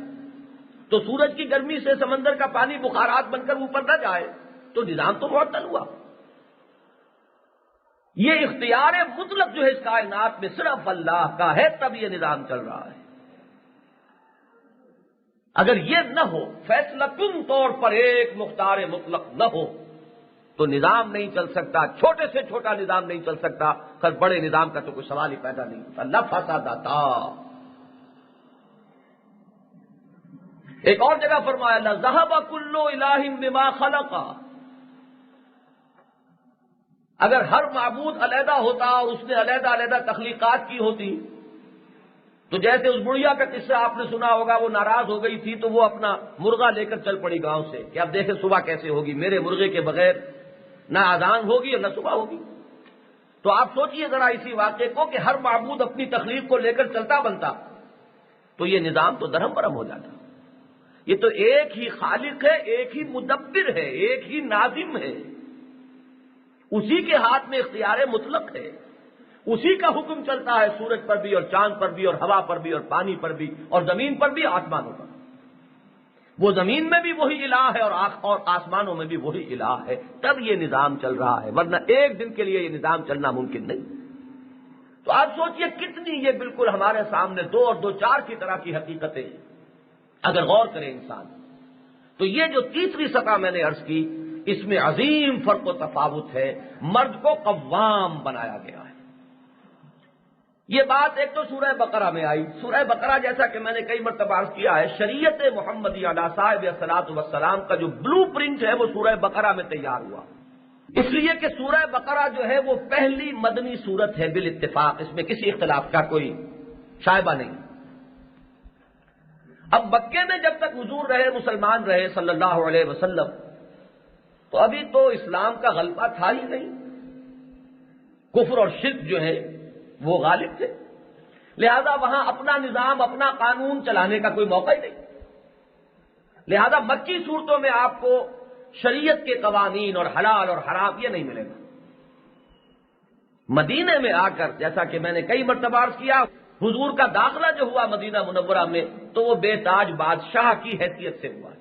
تو سورج کی گرمی سے سمندر کا پانی بخارات بن کر اوپر نہ جائے تو نظام تو معطل ہوا. یہ اختیار مطلق جو ہے اس کائنات میں صرف اللہ کا ہے، تب یہ نظام چل رہا ہے. اگر یہ نہ ہو، فیصلہ کن طور پر ایک مختار مطلق نہ ہو تو نظام نہیں چل سکتا. چھوٹے سے چھوٹا نظام نہیں چل سکتا، پھر بڑے نظام کا تو کوئی سوال ہی پیدا نہیں ہوتا. لفسدتا. ایک اور جگہ فرمایا لذهب كل الہ بما خلق، اگر ہر معبود علیحدہ ہوتا اور اس نے علیحدہ علیحدہ تخلیقات کی ہوتی تو جیسے اس بڑھیا کا قصہ آپ نے سنا ہوگا، وہ ناراض ہو گئی تھی تو وہ اپنا مرغا لے کر چل پڑی گاؤں سے کہ اب دیکھیں صبح کیسے ہوگی، میرے مرغے کے بغیر نہ اذان ہوگی اور نہ صبح ہوگی. تو آپ سوچئے ذرا اسی واقعے کو کہ ہر معبود اپنی تخلیق کو لے کر چلتا بنتا تو یہ نظام تو درہم برہم ہو جاتا. یہ تو ایک ہی خالق ہے، ایک ہی مدبر ہے، ایک ہی ناظم ہے، اسی کے ہاتھ میں اختیار مطلق ہے، اسی کا حکم چلتا ہے سورج پر بھی اور چاند پر بھی اور ہوا پر بھی اور پانی پر بھی اور زمین پر بھی، آسمانوں پر. وہ زمین میں بھی وہی الہ ہے اور آسمانوں میں بھی وہی الہ ہے، تب یہ نظام چل رہا ہے، ورنہ ایک دن کے لیے یہ نظام چلنا ممکن نہیں. تو آپ سوچئے کتنی یہ بالکل ہمارے سامنے دو اور دو چار کی طرح کی حقیقتیں ہیں. اگر غور کرے انسان تو یہ جو تیسری سطح میں نے عرض کی، اس میں عظیم فرق و تفاوت ہے. مرد کو قوام بنایا گیا ہے. یہ بات ایک تو سورہ بقرہ میں آئی. سورہ بقرہ جیسا کہ میں نے کئی مرتبہ عرض کیا ہے، شریعت محمدی علیہ صاحب الصلاۃ والسلام کا جو بلو پرنٹ ہے وہ سورہ بقرہ میں تیار ہوا. اس لیے کہ سورہ بقرہ جو ہے وہ پہلی مدنی سورت ہے بالاتفاق، اس میں کسی اختلاف کا کوئی شائبہ نہیں. اب مکے میں جب تک حضور رہے، مسلمان رہے صلی اللہ علیہ وسلم، تو ابھی تو اسلام کا غلبہ تھا ہی نہیں. کفر اور شرک جو ہے وہ غالب تھے. لہذا وہاں اپنا نظام، اپنا قانون چلانے کا کوئی موقع ہی نہیں. لہذا مکی صورتوں میں آپ کو شریعت کے قوانین اور حلال اور حرام یہ نہیں ملے گا. مدینے میں آ کر، جیسا کہ میں نے کئی مرتبہ عرض کیا، حضور کا داخلہ جو ہوا مدینہ منورہ میں تو وہ بے تاج بادشاہ کی حیثیت سے ہوا.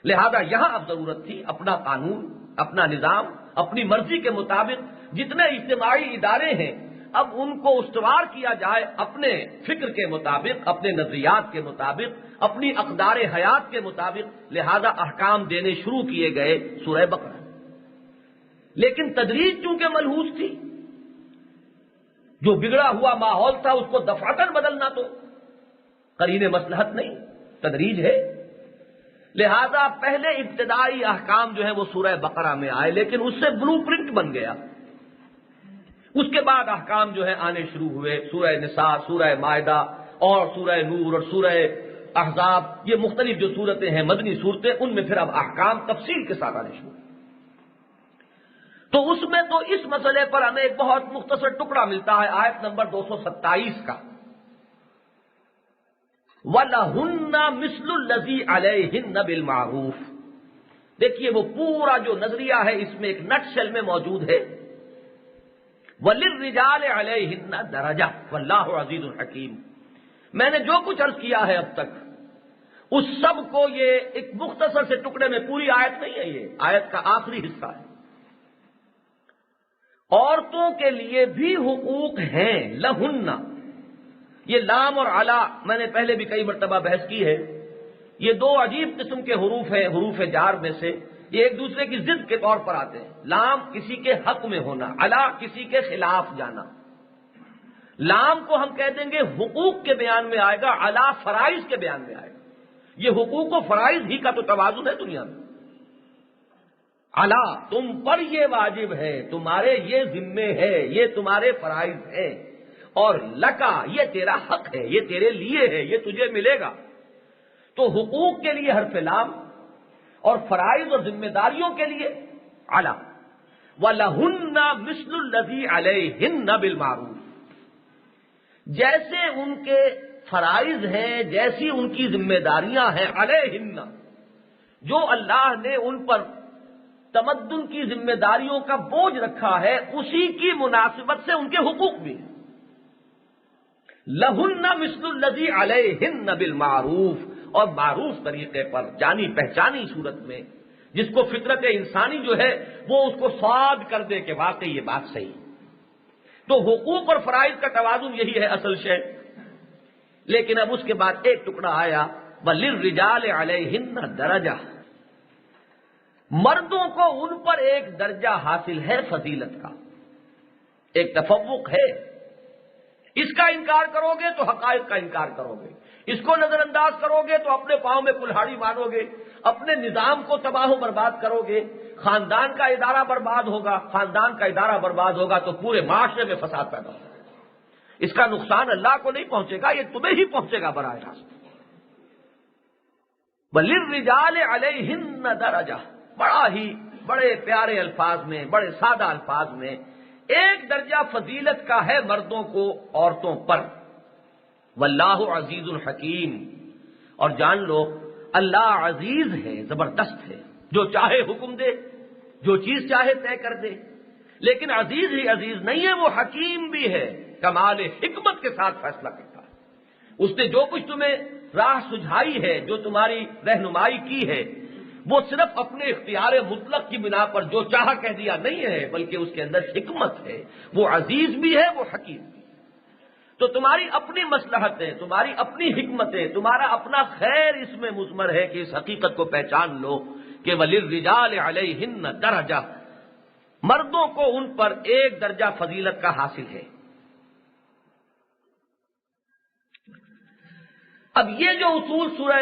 لہذا یہاں اب ضرورت تھی اپنا قانون، اپنا نظام، اپنی مرضی کے مطابق جتنے اجتماعی ادارے ہیں اب ان کو استوار کیا جائے اپنے فکر کے مطابق، اپنے نظریات کے مطابق، اپنی اقدار حیات کے مطابق. لہذا احکام دینے شروع کیے گئے سورہ بقرہ. لیکن تدریج چونکہ ملحوظ تھی، جو بگڑا ہوا ماحول تھا اس کو دفعتاً بدلنا تو قرین مصلحت نہیں، تدریج ہے. لہذا پہلے ابتدائی احکام جو ہے وہ سورہ بقرہ میں آئے، لیکن اس سے بلو پرنٹ بن گیا. اس کے بعد احکام جو ہے آنے شروع ہوئے، سورہ نساء، سورہ مائدہ اور سورہ نور اور سورہ احزاب، یہ مختلف جو صورتیں ہیں مدنی صورتیں، ان میں پھر اب احکام تفصیل کے ساتھ آنے شروع. تو اس میں تو اس مسئلے پر ہمیں ایک بہت مختصر ٹکڑا ملتا ہے آیت نمبر 227 کا، وَلَهُنَّ مِثْلُ الَّذِي عَلَيْهِنَّ بِالْمَعْرُوفِ. دیکھیے وہ پورا جو نظریہ ہے اس میں ایک نٹ شیل میں موجود ہے. وَلِلرِّجَالِ عَلَيْهِنَّ دَرَجَةٌ وَاللَّهُ عَزِيزٌ حَكِيمٌ. میں نے جو کچھ عرض کیا ہے اب تک اس سب کو یہ ایک مختصر سے ٹکڑے میں، پوری آیت نہیں ہے، یہ آیت کا آخری حصہ ہے. عورتوں کے لیے بھی حقوق ہیں، لہن. یہ لام اور علا میں نے پہلے بھی کئی مرتبہ بحث کی ہے، یہ دو عجیب قسم کے حروف ہیں حروف جار میں سے. یہ ایک دوسرے کی ضد کے طور پر آتے ہیں. لام کسی کے حق میں ہونا، علا کسی کے خلاف جانا. لام کو ہم کہہ دیں گے حقوق کے بیان میں آئے گا، علا فرائض کے بیان میں آئے گا. یہ حقوق و فرائض ہی کا تو توازن ہے دنیا میں. علا تم پر یہ واجب ہے، تمہارے یہ ذمے ہے، یہ تمہارے فرائض ہے. اور لکا یہ تیرا حق ہے، یہ تیرے لیے ہے، یہ تجھے ملے گا. تو حقوق کے لیے حرف لام اور فرائض اور ذمہ داریوں کے لیے علا. وَلَهُنَّ مِثْلُ الَّذِي عَلَيْهِنَّ بِالْمَعْرُوفِ. جیسے ان کے فرائض ہیں، جیسی ان کی ذمہ داریاں ہیں، علیہن، جو اللہ نے ان پر تمدن کی ذمہ داریوں کا بوجھ رکھا ہے اسی کی مناسبت سے ان کے حقوق بھی ہیں. لہن مثل الذی علیہن بالمعروف، اور معروف طریقے پر، جانی پہچانی صورت میں، جس کو فطرت انسانی جو ہے وہ اس کو صاد کر دے کہ واقعی یہ بات صحیح. تو حقوق اور فرائض کا توازن یہی ہے اصل شے. لیکن اب اس کے بعد ایک ٹکڑا آیا، وَلِلرِّجَالِ عَلَيْهِنَّ دَرَجَةٌ. مردوں کو ان پر ایک درجہ حاصل ہے فضیلت کا، ایک تفوق ہے. اس کا انکار کرو گے تو حقائق کا انکار کرو گے، اس کو نظر انداز کرو گے تو اپنے پاؤں میں کلہاڑی مارو گے، اپنے نظام کو تباہ و برباد کرو گے. خاندان کا ادارہ برباد ہوگا، خاندان کا ادارہ برباد ہوگا تو پورے معاشرے میں فساد پیدا ہوگا. اس کا نقصان اللہ کو نہیں پہنچے گا، یہ تمہیں ہی پہنچے گا براہ راست. وَلِلرِّجَالِ عَلَيْهِنَّ دَرَجَةٌ، بڑا ہی بڑے پیارے الفاظ میں، بڑے سادہ الفاظ میں ایک درجہ فضیلت کا ہے مردوں کو عورتوں پر. واللہ عزیز الحکیم، اور جان لو اللہ عزیز ہے، زبردست ہے، جو چاہے حکم دے، جو چیز چاہے طے کر دے. لیکن عزیز ہی عزیز نہیں ہے، وہ حکیم بھی ہے، کمال حکمت کے ساتھ فیصلہ کرتا ہے. اس نے جو کچھ تمہیں راہ سجھائی ہے، جو تمہاری رہنمائی کی ہے، وہ صرف اپنے اختیار مطلق کی بنا پر جو چاہا کہہ دیا نہیں ہے، بلکہ اس کے اندر حکمت ہے. وہ عزیز بھی ہے، وہ حکیم بھی. تو تمہاری اپنی مصلحتیں، تمہاری اپنی حکمتیں، تمہارا اپنا خیر اس میں مضمر ہے کہ اس حقیقت کو پہچان لو کہ وَلِلرِّجَالِ عَلَيْهِنَّ دَرَجَةٌ، مردوں کو ان پر ایک درجہ فضیلت کا حاصل ہے. اب یہ جو اصول سورہ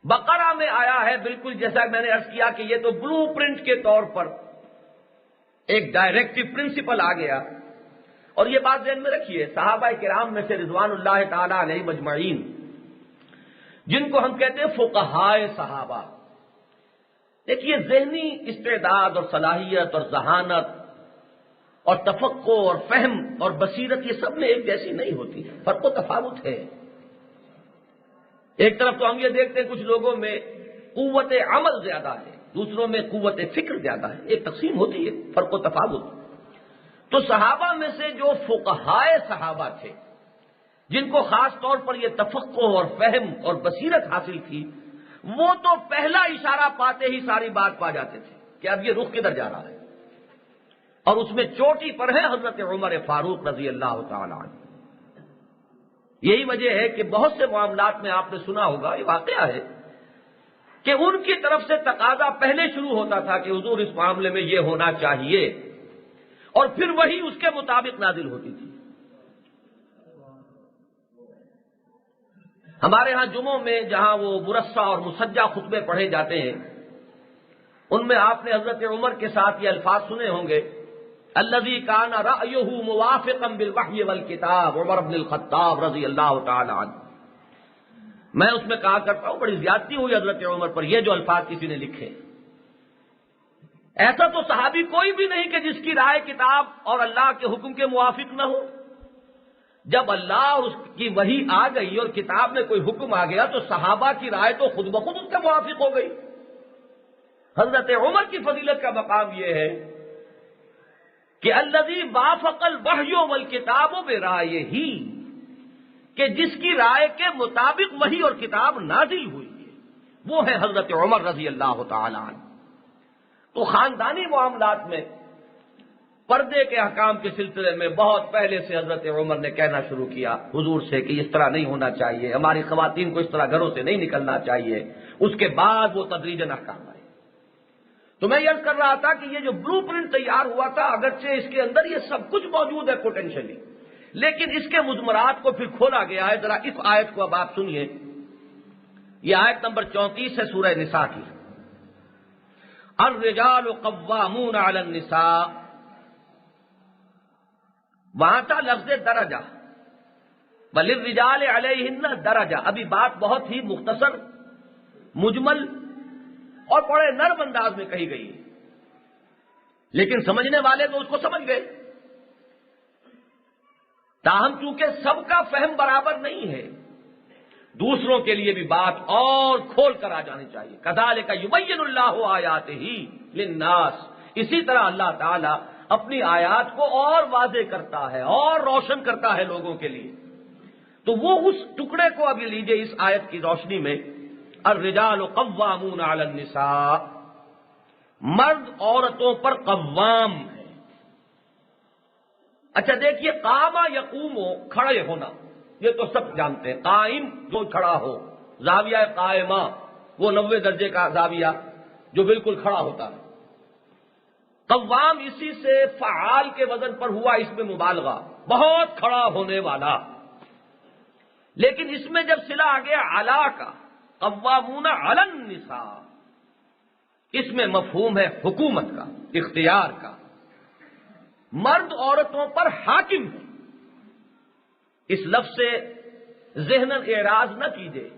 بقرہ میں آیا ہے، بالکل جیسا میں نے عرض کیا کہ یہ تو بلو پرنٹ کے طور پر ایک ڈائریکٹو پرنسپل آ گیا. اور یہ بات ذہن میں رکھیے، صحابہ کرام میں سے رضوان اللہ تعالی علیہ مجمعین، جن کو ہم کہتے ہیں فقہائے صحابہ، دیکھیے ذہنی استعداد اور صلاحیت اور ذہانت اور تفقہ اور فہم اور بصیرت یہ سب میں ایک جیسی نہیں ہوتی، فرق و تفاوت ہے۔ ایک طرف تو ہم یہ دیکھتے ہیں کچھ لوگوں میں قوت عمل زیادہ ہے، دوسروں میں قوت فکر زیادہ ہے، ایک تقسیم ہوتی ہے، فرق و تفاوت۔ تو صحابہ میں سے جو فقہائے صحابہ تھے، جن کو خاص طور پر یہ تفقہ اور فہم اور بصیرت حاصل تھی، وہ تو پہلا اشارہ پاتے ہی ساری بات پا جاتے تھے کہ اب یہ رخ کدھر جا رہا ہے، اور اس میں چوٹی پر ہے حضرت عمر فاروق رضی اللہ تعالی عنہ۔ یہی وجہ ہے کہ بہت سے معاملات میں آپ نے سنا ہوگا، یہ واقعہ ہے کہ ان کی طرف سے تقاضا پہلے شروع ہوتا تھا کہ حضور اس معاملے میں یہ ہونا چاہیے، اور پھر وہی اس کے مطابق نازل ہوتی تھی۔ ہمارے ہاں جمعوں میں جہاں وہ مرصع اور مسجع خطبے پڑھے جاتے ہیں، ان میں آپ نے حضرت عمر کے ساتھ یہ الفاظ سنے ہوں گے، الذی کان رأیہ موافقا بالوحی والکتاب عمر بن الخطاب رضی اللہ تعالی عنہ۔ میں اس میں کہا کرتا ہوں بڑی زیادتی ہوئی حضرت عمر پر، یہ جو الفاظ کسی نے لکھے، ایسا تو صحابی کوئی بھی نہیں کہ جس کی رائے کتاب اور اللہ کے حکم کے موافق نہ ہو۔ جب اللہ اور اس کی وحی آ گئی اور کتاب میں کوئی حکم آ گیا تو صحابہ کی رائے تو خود بخود اس کے موافق ہو گئی۔ حضرت عمر کی فضیلت کا مقام یہ ہے کہ الذی وافق الوحی والکتاب برائیہ، کہ جس کی رائے کے مطابق وحی اور کتاب نازل ہوئی ہے، وہ ہے حضرت عمر رضی اللہ تعالی عنہ۔ تو خاندانی معاملات میں پردے کے احکام کے سلسلے میں بہت پہلے سے حضرت عمر نے کہنا شروع کیا حضور سے کہ اس طرح نہیں ہونا چاہیے، ہماری خواتین کو اس طرح گھروں سے نہیں نکلنا چاہیے۔ اس کے بعد وہ تدریجاً احکام آئے۔ تو میں یہ کر رہا تھا کہ یہ جو بلو پرنٹ تیار ہوا تھا، اگرچہ اس کے اندر یہ سب کچھ موجود ہے پوٹینشلی، لیکن اس کے مضمرات کو پھر کھولا گیا ہے۔ ذرا اس آیت کو اب آپ سنیے، یہ آیت نمبر 34 ہے سورہ نساء کی۔ الرجال قوامون علی النساء، وہاں تھا لفظ درجہ، وللرجال علیہن درجہ۔ ابھی بات بہت ہی مختصر، مجمل اور بڑے نرم انداز میں کہی گئی ہے، لیکن سمجھنے والے تو اس کو سمجھ گئے۔ تاہم چونکہ سب کا فہم برابر نہیں ہے، دوسروں کے لیے بھی بات اور کھول کر آ جانی چاہیے۔ کذالک یبین اللہ آیاتہ للناس، اسی طرح اللہ تعالی اپنی آیات کو اور واضح کرتا ہے اور روشن کرتا ہے لوگوں کے لیے۔ تو وہ اس ٹکڑے کو اب یہ لیجئے اس آیت کی روشنی میں، الرجال قوامون علی النساء، مرد عورتوں پر قوام ہے۔ اچھا دیکھیے، قام یقوم، کھڑے ہونا، یہ تو سب جانتے ہیں، قائم جو کھڑا ہو، زاویہ قائمہ وہ 90 درجے کا زاویہ جو بالکل کھڑا ہوتا ہے۔ قوام اسی سے فعال کے وزن پر ہوا، اس میں مبالغہ، بہت کھڑا ہونے والا۔ لیکن اس میں جب صلہ آ گیا علا کا، قوامون علی النساء، اس میں مفہوم ہے حکومت کا، اختیار کا۔ مرد عورتوں پر حاکم ہے۔ اس لفظ سے ذہناً اعراض نہ کیجیے،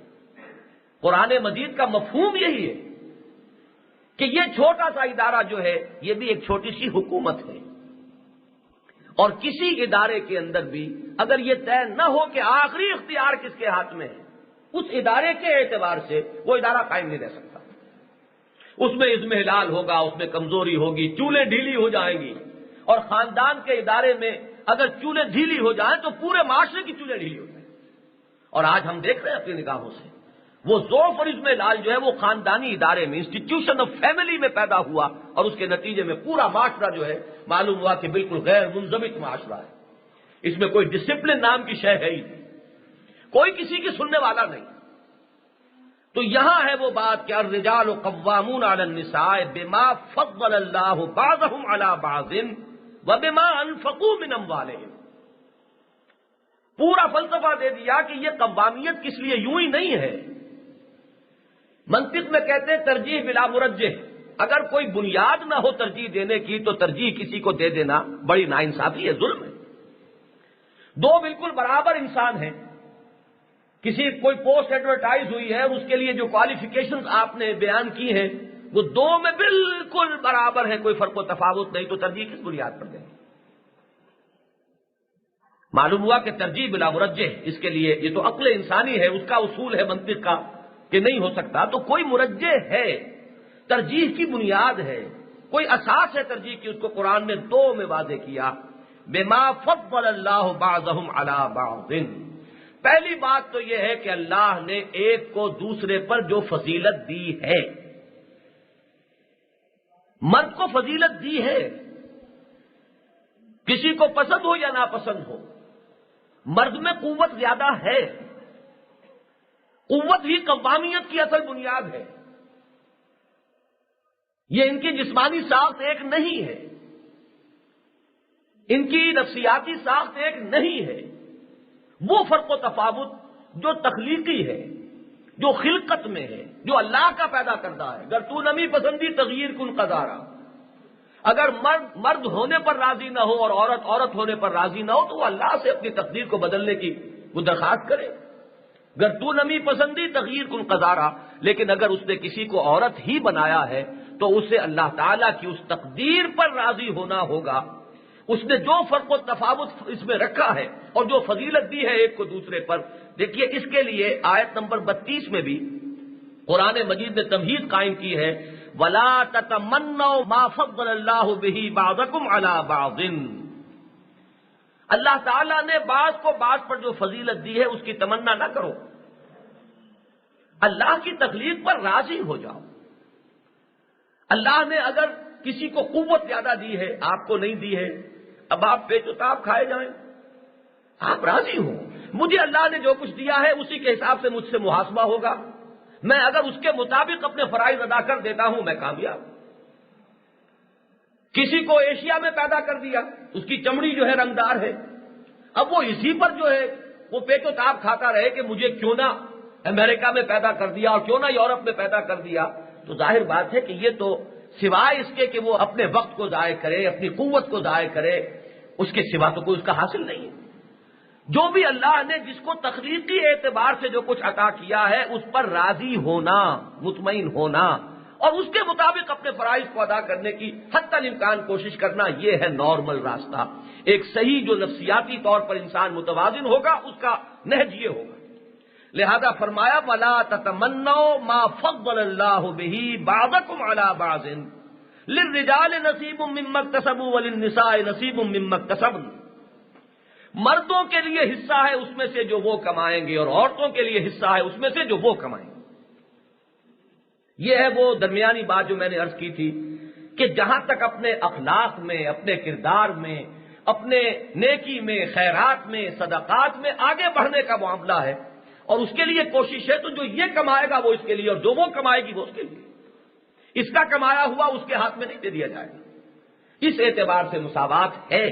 قرآن مجید کا مفہوم یہی ہے کہ یہ چھوٹا سا ادارہ جو ہے یہ بھی ایک چھوٹی سی حکومت ہے، اور کسی ادارے کے اندر بھی اگر یہ طے نہ ہو کہ آخری اختیار کس کے ہاتھ میں ہے، اس ادارے کے اعتبار سے وہ ادارہ قائم نہیں رہ سکتا۔ اس میں اضمحلال ہوگا، اس میں کمزوری ہوگی، چولیں ڈھیلی ہو جائیں گی، اور خاندان کے ادارے میں اگر چولیں ڈھیلی ہو جائیں تو پورے معاشرے کی چولیں ڈھیلی ہو جائیں۔ اور آج ہم دیکھ رہے ہیں اپنی نگاہوں سے وہ ضعف اور اضمحلال جو ہے وہ خاندانی ادارے میں، انسٹیٹیوشن آف فیملی میں پیدا ہوا، اور اس کے نتیجے میں پورا معاشرہ جو ہے معلوم ہوا کہ بالکل غیر منضبط معاشرہ ہے۔ اس میں کوئی ڈسپلن نام کی شے ہے ہی نہیں، کوئی کسی کی سننے والا نہیں۔ تو یہاں ہے وہ بات کہ الرجال قوامون علی النساء بما فضل اللہ بعضهم علی بعض وبما انفقوا من اموالهم۔ پورا فلسفہ دے دیا کہ یہ قوامیت کس لیے یوں ہی نہیں ہے۔ منطق میں کہتے ہیں ترجیح بلا مرجح، اگر کوئی بنیاد نہ ہو ترجیح دینے کی تو ترجیح کسی کو دے دینا بڑی ناانصافی ہے، ظلم ہے۔ دو بالکل برابر انسان ہیں، کسی کوئی پوسٹ ایڈورٹائز ہوئی ہے، اس کے لیے جو کوالیفیکیشنز آپ نے بیان کی ہیں وہ دو میں بالکل برابر ہیں، کوئی فرق و تفاوت نہیں، تو ترجیح کس بنیاد پر دیں؟ معلوم ہوا کہ ترجیح بلا مرجح، اس کے لیے یہ تو عقل انسانی ہے، اس کا اصول ہے منطق کا کہ نہیں ہو سکتا، تو کوئی مرجح ہے، ترجیح کی بنیاد ہے، کوئی اساس ہے ترجیح کی، اس کو قرآن نے دو میں واضح کیا، بما فضل اللہ بعضهم علی بعض۔ پہلی بات تو یہ ہے کہ اللہ نے ایک کو دوسرے پر جو فضیلت دی ہے، مرد کو فضیلت دی ہے، کسی کو پسند ہو یا ناپسند ہو، مرد میں قوت زیادہ ہے، قوت ہی قوامیت کی اصل بنیاد ہے، یہ ان کی جسمانی ساخت ایک نہیں ہے، ان کی نفسیاتی ساخت ایک نہیں ہے، وہ فرق و تفاوت جو تخلیقی ہے، جو خلقت میں ہے، جو اللہ کا پیدا کرتا ہے۔ اگر تو نمی پسندی تغیر کن قذارا، اگر مرد ہونے پر راضی نہ ہو اور عورت ہونے پر راضی نہ ہو تو وہ اللہ سے اپنی تقدیر کو بدلنے کی وہ درخواست کرے۔ اگر تو نمی پسندی تغیر کن قذارا، لیکن اگر اس نے کسی کو عورت ہی بنایا ہے تو اسے اللہ تعالیٰ کی اس تقدیر پر راضی ہونا ہوگا، اس نے جو فرق و تفاوت اس میں رکھا ہے اور جو فضیلت دی ہے ایک کو دوسرے پر۔ دیکھیے اس کے لیے آیت نمبر 32 میں بھی قرآن مجید نے تمہید قائم کی ہے، وَلَا تَتَمَنَّوْا مَا فَضَّلَ اللَّهُ بِهِ بَعْضَكُمْ عَلَى بَعْضٍ۔ اللہ تعالیٰ نے بعض کو بعض پر جو فضیلت دی ہے اس کی تمنا نہ کرو، اللہ کی تخلیق پر راضی ہو جاؤ۔ اللہ نے اگر کسی کو قوت زیادہ دی ہے، آپ کو نہیں دی ہے، اب آپ پیچ و تاب کھائے جائیں، آپ راضی ہوں، مجھے اللہ نے جو کچھ دیا ہے اسی کے حساب سے مجھ سے محاسبہ ہوگا، میں اگر اس کے مطابق اپنے فرائض ادا کر دیتا ہوں میں کامیاب۔ کسی کو ایشیا میں پیدا کر دیا، اس کی چمڑی جو ہے رنگدار ہے، اب وہ اسی پر جو ہے وہ پیچ و تاب کھاتا رہے کہ مجھے کیوں نہ امریکہ میں پیدا کر دیا اور کیوں نہ یورپ میں پیدا کر دیا، تو ظاہر بات ہے کہ یہ تو سوائے اس کے کہ وہ اپنے وقت کو ضائع کرے، اپنی قوت کو ضائع کرے، اس کے سوا تو کوئی اس کا حاصل نہیں ہے۔ جو بھی اللہ نے جس کو تخلیقی اعتبار سے جو کچھ عطا کیا ہے اس پر راضی ہونا، مطمئن ہونا اور اس کے مطابق اپنے فرائض کو ادا کرنے کی حتی الامکان کوشش کرنا، یہ ہے نارمل راستہ۔ ایک صحیح جو نفسیاتی طور پر انسان متوازن ہوگا اس کا نہج یہ ہوگا۔ لہذا فرمایا وَلَا تَتَمَنَّوْا مَا فَضَّلَ اللَّهُ بِهِ بَعْضَكُمْ عَلَى بَعْضٍ لِلرِّجَالِ نَصِيبٌ مِّمَّا اكْتَسَبُوا وَلِلنِّسَاءِ نَصِيبٌ مِّمَّا اكْتَسَبْنَ۔ مردوں کے لیے حصہ ہے اس میں سے جو وہ کمائیں گے اور عورتوں کے لیے حصہ ہے اس میں سے جو وہ کمائیں گے۔ یہ ہے وہ درمیانی بات جو میں نے عرض کی تھی کہ جہاں تک اپنے اخلاق میں، اپنے کردار میں، اپنے نیکی میں، خیرات میں، صدقات میں آگے بڑھنے کا معاملہ ہے اور اس کے لیے کوشش ہے، تو جو یہ کمائے گا وہ اس کے لیے اور جو وہ کمائے گی وہ اس کے لیے، اس کا کمایا ہوا اس کے ہاتھ میں نہیں دے دیا جائے گا۔ اس اعتبار سے مساوات ہے۔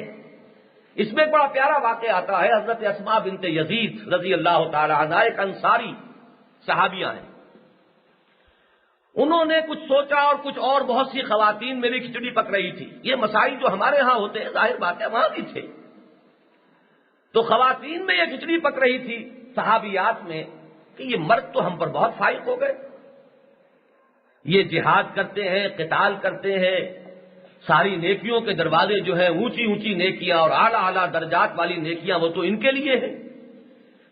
اس میں بڑا پیارا واقعہ آتا ہے، حضرت اسماء بنت یزید رضی اللہ تعالی عنہا ایک انصاری صحابیہ ہیں، انہوں نے کچھ سوچا اور کچھ اور بہت سی خواتین میں بھی کھچڑی پک رہی تھی۔ یہ مسائل جو ہمارے ہاں ہوتے ہیں ظاہر بات ہے وہاں بھی تھے، تو خواتین میں یہ کھچڑی پک رہی تھی صحابیات میں کہ یہ مرد تو ہم پر بہت فائق ہو گئے، یہ جہاد کرتے ہیں، قتال کرتے ہیں، ساری نیکیوں کے دروازے جو ہیں اونچی اونچی نیکیاں اور اعلیٰ اعلیٰ درجات والی نیکیاں وہ تو ان کے لیے ہیں،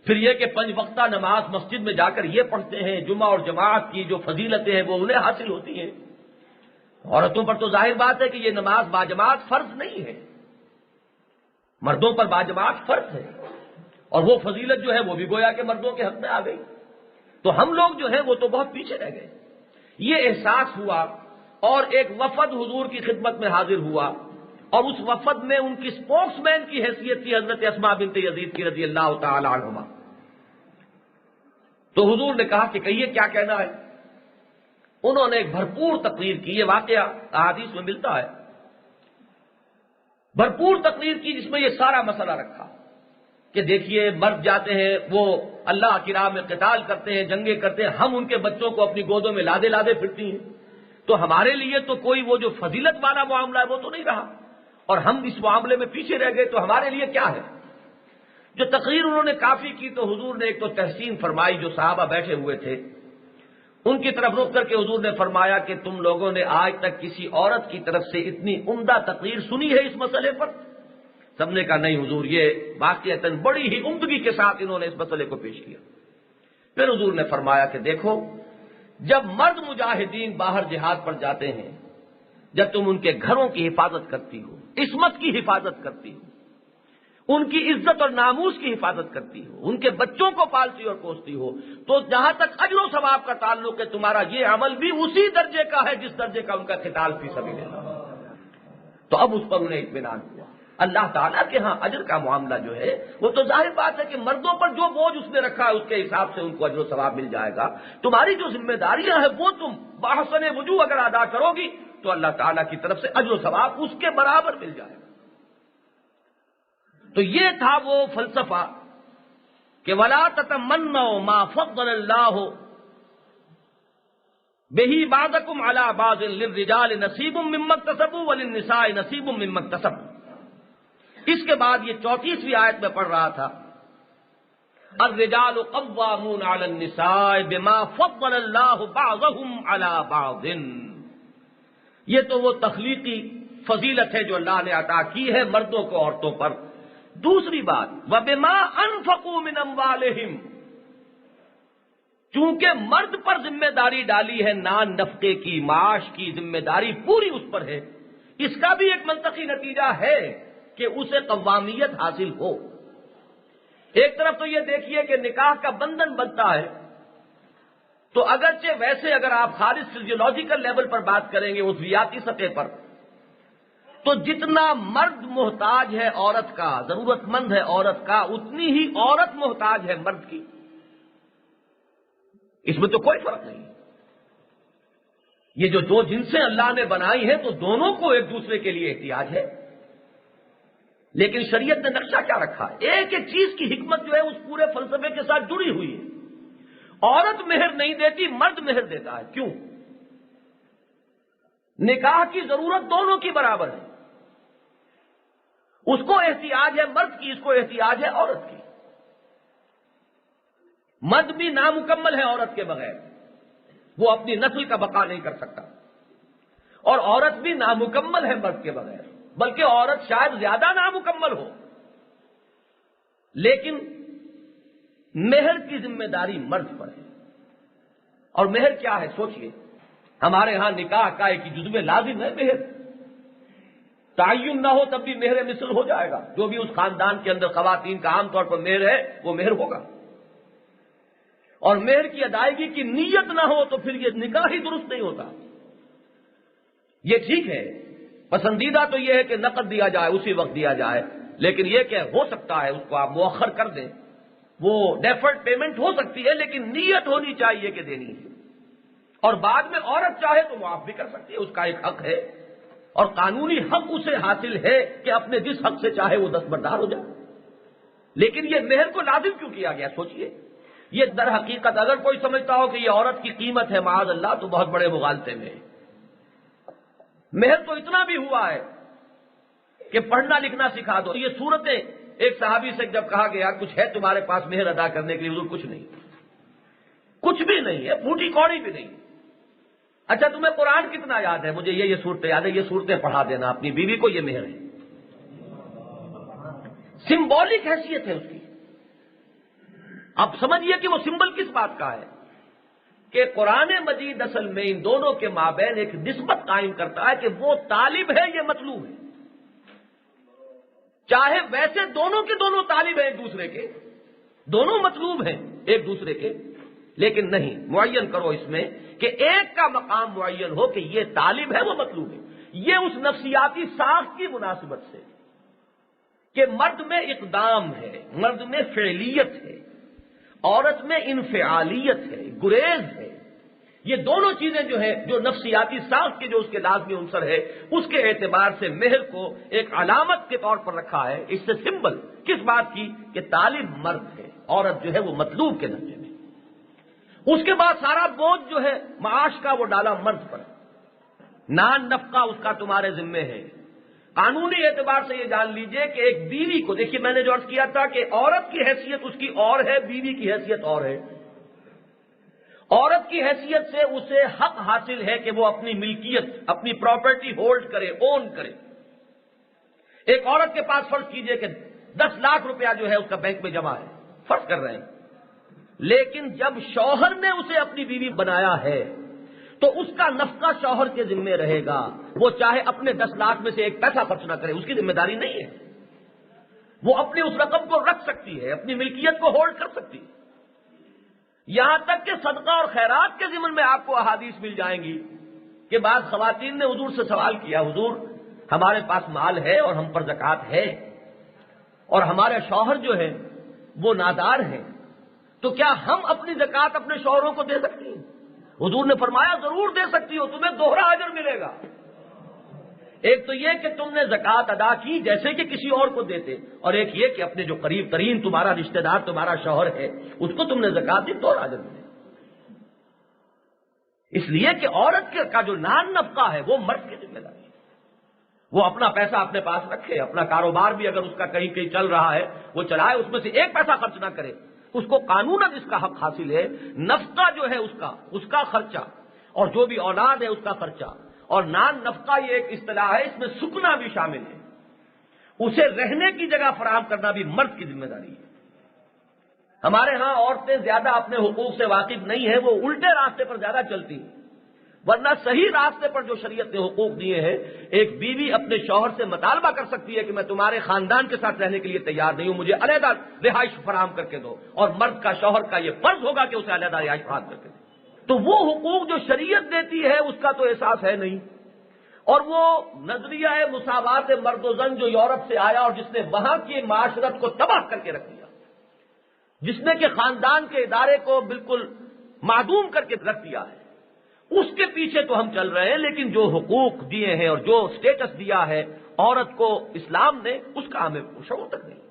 پھر یہ کہ 5 وقتہ نماز مسجد میں جا کر یہ پڑھتے ہیں، جمعہ اور جماعت کی جو فضیلتیں ہیں وہ انہیں حاصل ہوتی ہیں۔ عورتوں پر تو ظاہر بات ہے کہ یہ نماز باجماعت فرض نہیں ہے، مردوں پر باجماعت فرض ہے، اور وہ فضیلت جو ہے وہ بھی گویا کہ مردوں کے حق میں آ گئی، تو ہم لوگ جو ہیں وہ تو بہت پیچھے رہ گئے۔ یہ احساس ہوا اور ایک وفد حضور کی خدمت میں حاضر ہوا، اور اس وفد میں ان کی اسپوکس مین کی حیثیت تھی حضرت اسماء بنت یزید کی رضی اللہ تعالی عنہما۔ تو حضور نے کہا کہ کہیے کیا کہنا ہے۔ انہوں نے ایک بھرپور تقریر کی، یہ واقعہ احادیث میں ملتا ہے، بھرپور تقریر کی جس میں یہ سارا مسئلہ رکھا کہ دیکھیے مرد جاتے ہیں وہ اللہ کی راہ میں قتال کرتے ہیں، جنگیں کرتے ہیں، ہم ان کے بچوں کو اپنی گودوں میں لادے لادے پھرتی ہیں، تو ہمارے لیے تو کوئی وہ جو فضیلت والا معاملہ ہے وہ تو نہیں رہا، اور ہم اس معاملے میں پیچھے رہ گئے، تو ہمارے لیے کیا ہے۔ جو تقریر انہوں نے کافی کی تو حضور نے ایک تو تحسین فرمائی، جو صحابہ بیٹھے ہوئے تھے ان کی طرف رخ کر کے حضور نے فرمایا کہ تم لوگوں نے آج تک کسی عورت کی طرف سے اتنی عمدہ تقریر سنی ہے اس مسئلے پر؟ سب نے کہا نہیں حضور، یہ واقعتاً بڑی ہی عمدگی کے ساتھ انہوں نے اس مسئلے کو پیش کیا۔ پھر حضور نے فرمایا کہ دیکھو، جب مرد مجاہدین باہر جہاد پر جاتے ہیں، جب تم ان کے گھروں کی حفاظت کرتی ہو، عصمت کی حفاظت کرتی ہو، ان کی عزت اور ناموس کی حفاظت کرتی ہو، ان کے بچوں کو پالتی اور پوستی ہو، تو جہاں تک اجر و ثواب کا تعلق ہے، تمہارا یہ عمل بھی اسی درجے کا ہے جس درجے کا ان کا قتال فی سبیل اللہ۔ تو اب اس پر انہیں اطمینان ہوا۔ اللہ تعالیٰ کے ہاں اجر کا معاملہ جو ہے وہ تو ظاہر بات ہے کہ مردوں پر جو بوجھ اس نے رکھا ہے اس کے حساب سے ان کو اجر و ثواب مل جائے گا۔ تمہاری جو ذمہ داریاں ہیں وہ تم بحسن وجوہ اگر ادا کرو گی تو اللہ تعالیٰ کی طرف سے اجر و ثواب اس کے برابر مل جائے گا۔ تو یہ تھا وہ فلسفہ کہ وَلَا تَتَمَنَّوْا مَا فَضَّلَ اللَّهُ بِهِ بَعْضَكُمْ عَلَى بَعْضٍ لِلرِّجَالِ نَصِيبٌ مِّمَّا اكْتَسَبُوا وَلِلنِّسَاءِ نَصِيبٌ مِّمَّا اكْتَسَبْنَ۔ اس کے بعد یہ 34ویں آیت میں پڑھ رہا تھا، الرِّجَالُ قَوَّامُونَ عَلَى النِّسَاءِ بِمَا فَضَّلَ اللَّهُ بَعْضَهُمْ عَلَى بَعْضٍ۔ یہ تو وہ تخلیقی فضیلت ہے جو اللہ نے عطا کی ہے مردوں کو عورتوں پر۔ دوسری بات وَبِمَا أَنفَقُوا مِنْ أَمْوَالِهِمْ، چونکہ مرد پر ذمہ داری ڈالی ہے نان نفقے کی، معاش کی ذمہ داری پوری اس پر ہے، اس کا بھی ایک منطقی نتیجہ ہے کہ اسے قوامیت حاصل ہو۔ ایک طرف تو یہ دیکھیے کہ نکاح کا بندھن بنتا ہے، تو اگرچہ ویسے اگر آپ خالص فزیولوجیکل لیول پر بات کریں گے، عضویاتی سطح پر، تو جتنا مرد محتاج ہے عورت کا، ضرورت مند ہے عورت کا، اتنی ہی عورت محتاج ہے مرد کی۔ اس میں تو کوئی فرق نہیں۔ یہ جو دو جنسیں اللہ نے بنائی ہیں تو دونوں کو ایک دوسرے کے لیے احتیاج ہے، لیکن شریعت نے نقشہ کیا رکھا ہے؟ ایک ایک چیز کی حکمت جو ہے اس پورے فلسفے کے ساتھ جڑی ہوئی ہے۔ عورت مہر نہیں دیتی، مرد مہر دیتا ہے۔ کیوں؟ نکاح کی ضرورت دونوں کی برابر ہے، اس کو احتیاج ہے مرد کی، اس کو احتیاج ہے عورت کی۔ مرد بھی نامکمل ہے عورت کے بغیر، وہ اپنی نسل کا بقا نہیں کر سکتا، اور عورت بھی نامکمل ہے مرد کے بغیر، بلکہ عورت شاید زیادہ نامکمل ہو، لیکن مہر کی ذمہ داری مرد پر ہے۔ اور مہر کیا ہے سوچئے، ہمارے ہاں نکاح کا ایک جزو لازم ہے مہر، تعین نہ ہو تب بھی مہر مثل ہو جائے گا۔ جو بھی اس خاندان کے اندر خواتین کا عام طور پر مہر ہے وہ مہر ہوگا، اور مہر کی ادائیگی کی نیت نہ ہو تو پھر یہ نکاح ہی درست نہیں ہوتا۔ یہ ٹھیک ہے، پسندیدہ تو یہ ہے کہ نقد دیا جائے، اسی وقت دیا جائے، لیکن یہ کہ ہو سکتا ہے اس کو آپ مؤخر کر دیں، وہ ڈیفرڈ پیمنٹ ہو سکتی ہے، لیکن نیت ہونی چاہیے کہ دینی ہے۔ اور بعد میں عورت چاہے تو معاف بھی کر سکتی ہے، اس کا ایک حق ہے، اور قانونی حق اسے حاصل ہے کہ اپنے جس حق سے چاہے وہ دستبردار ہو جائے۔ لیکن یہ مہر کو لازم کیوں کیا گیا سوچئے؟ یہ در حقیقت اگر کوئی سمجھتا ہو کہ یہ عورت کی قیمت ہے معاذ اللہ، تو بہت بڑے مغالطے میں۔ مہر تو اتنا بھی ہوا ہے کہ پڑھنا لکھنا سکھا دو۔ یہ صورتیں، ایک صحابی سے جب کہا گیا کچھ ہے تمہارے پاس مہر ادا کرنے کے لیے؟ حضور کچھ نہیں، کچھ بھی نہیں ہے، پھوٹی کوڑی بھی نہیں۔ اچھا تمہیں قرآن کتنا یاد ہے؟ مجھے یہ صورتیں یاد ہے، یہ صورتیں پڑھا دینا اپنی بیوی کو، یہ مہر ہے۔ سمبولک حیثیت ہے اس کی۔ اب سمجھیے کہ وہ سمبل کس بات کا ہے کہ قرآن مجید اصل میں ان دونوں کے مابین ایک نسبت قائم کرتا ہے کہ وہ طالب ہے، یہ مطلوب ہے۔ چاہے ویسے دونوں کے دونوں طالب ہیں ایک دوسرے کے، دونوں مطلوب ہیں ایک دوسرے کے، لیکن نہیں، معین کرو اس میں کہ ایک کا مقام معین ہو کہ یہ طالب ہے وہ مطلوب ہے۔ یہ اس نفسیاتی ساخت کی مناسبت سے کہ مرد میں اقدام ہے، مرد میں فعلیت ہے، عورت میں انفعالیت ہے، گریز ہے۔ یہ دونوں چیزیں جو ہیں، جو نفسیاتی ساخت کے جو اس کے لازمی عنصر ہے، اس کے اعتبار سے مہر کو ایک علامت کے طور پر رکھا ہے۔ اس سے سمبل کس بات کی کہ طالب مرد ہے، عورت جو ہے وہ مطلوب کے درجے میں۔ اس کے بعد سارا بوجھ جو ہے معاش کا وہ ڈالا مرد پر، نان نفقہ اس کا تمہارے ذمے ہے۔ قانونی اعتبار سے یہ جان لیجئے کہ ایک بیوی کو، دیکھیے میں نے جو عرض کیا تھا کہ عورت کی حیثیت اس کی اور ہے، بیوی کی حیثیت اور ہے۔ عورت کی حیثیت سے اسے حق حاصل ہے کہ وہ اپنی ملکیت، اپنی پراپرٹی ہولڈ کرے، اون کرے، ایک عورت کے پاس فرض کیجئے کہ 10 لاکھ روپیہ جو ہے اس کا بینک میں جمع ہے، فرض کر رہے ہیں، لیکن جب شوہر نے اسے اپنی بیوی بنایا ہے تو اس کا نفقہ شوہر کے ذمہ رہے گا، وہ چاہے اپنے 10 لاکھ میں سے ایک پیسہ خرچ نہ کرے، اس کی ذمہ داری نہیں ہے، وہ اپنی اس رقم کو رکھ سکتی ہے، اپنی ملکیت کو ہولڈ کر سکتی ہے۔ یہاں تک کہ صدقہ اور خیرات کے ضمن میں آپ کو احادیث مل جائیں گی کہ بعض خواتین نے حضور سے سوال کیا، حضور ہمارے پاس مال ہے اور ہم پر زکوٰۃ ہے اور ہمارے شوہر جو ہے وہ نادار ہیں، تو کیا ہم اپنی زکوٰۃ اپنے شوہروں کو دے سکتی ہیں؟ حضور نے فرمایا ضرور دے سکتی ہو، تمہیں دوہرا اجر ملے گا۔ ایک تو یہ کہ تم نے زکوٰۃ ادا کی جیسے کہ کسی اور کو دیتے، اور ایک یہ کہ اپنے جو قریب ترین تمہارا رشتہ دار تمہارا شوہر ہے اس کو تم نے زکوٰۃ دی، دوہرا اجر ملے گا۔ اس لیے کہ عورت کا جو نان نفقہ ہے وہ مرد کی ذمہ داری ہے، وہ اپنا پیسہ اپنے پاس رکھے، اپنا کاروبار بھی اگر اس کا کہیں کہیں چل رہا ہے وہ چلائے، اس میں سے ایک پیسہ خرچ نہ کرے، اس کو قانوناً اس کا حق حاصل ہے، نفقہ جو ہے اس کا خرچہ، اور جو بھی اولاد ہے اس کا خرچہ، اور نان نفقہ یہ ایک اصطلاح ہے، اس میں سکنا بھی شامل ہے، اسے رہنے کی جگہ فراہم کرنا بھی مرد کی ذمہ داری ہے۔ ہمارے ہاں عورتیں زیادہ اپنے حقوق سے واقف نہیں ہیں، وہ الٹے راستے پر زیادہ چلتی ہیں، ورنہ صحیح راستے پر جو شریعت نے حقوق دیے ہیں، ایک بیوی اپنے شوہر سے مطالبہ کر سکتی ہے کہ میں تمہارے خاندان کے ساتھ رہنے کے لیے تیار نہیں ہوں، مجھے علیحدہ رہائش فراہم کر کے دو، اور مرد کا شوہر کا یہ فرض ہوگا کہ اسے علیحدہ رہائش فراہم کر کے دے۔ تو وہ حقوق جو شریعت دیتی ہے اس کا تو احساس ہے نہیں، اور وہ نظریہ مساوات مرد و زن جو یورپ سے آیا اور جس نے وہاں کی معاشرت کو تباہ کر کے رکھ دیا، جس نے کہ خاندان کے ادارے کو بالکل معدوم کر کے رکھ دیا ہے، اس کے پیچھے تو ہم چل رہے ہیں، لیکن جو حقوق دیے ہیں اور جو سٹیٹس دیا ہے عورت کو اسلام نے، اس کا ہمیں شعور تک نہیں۔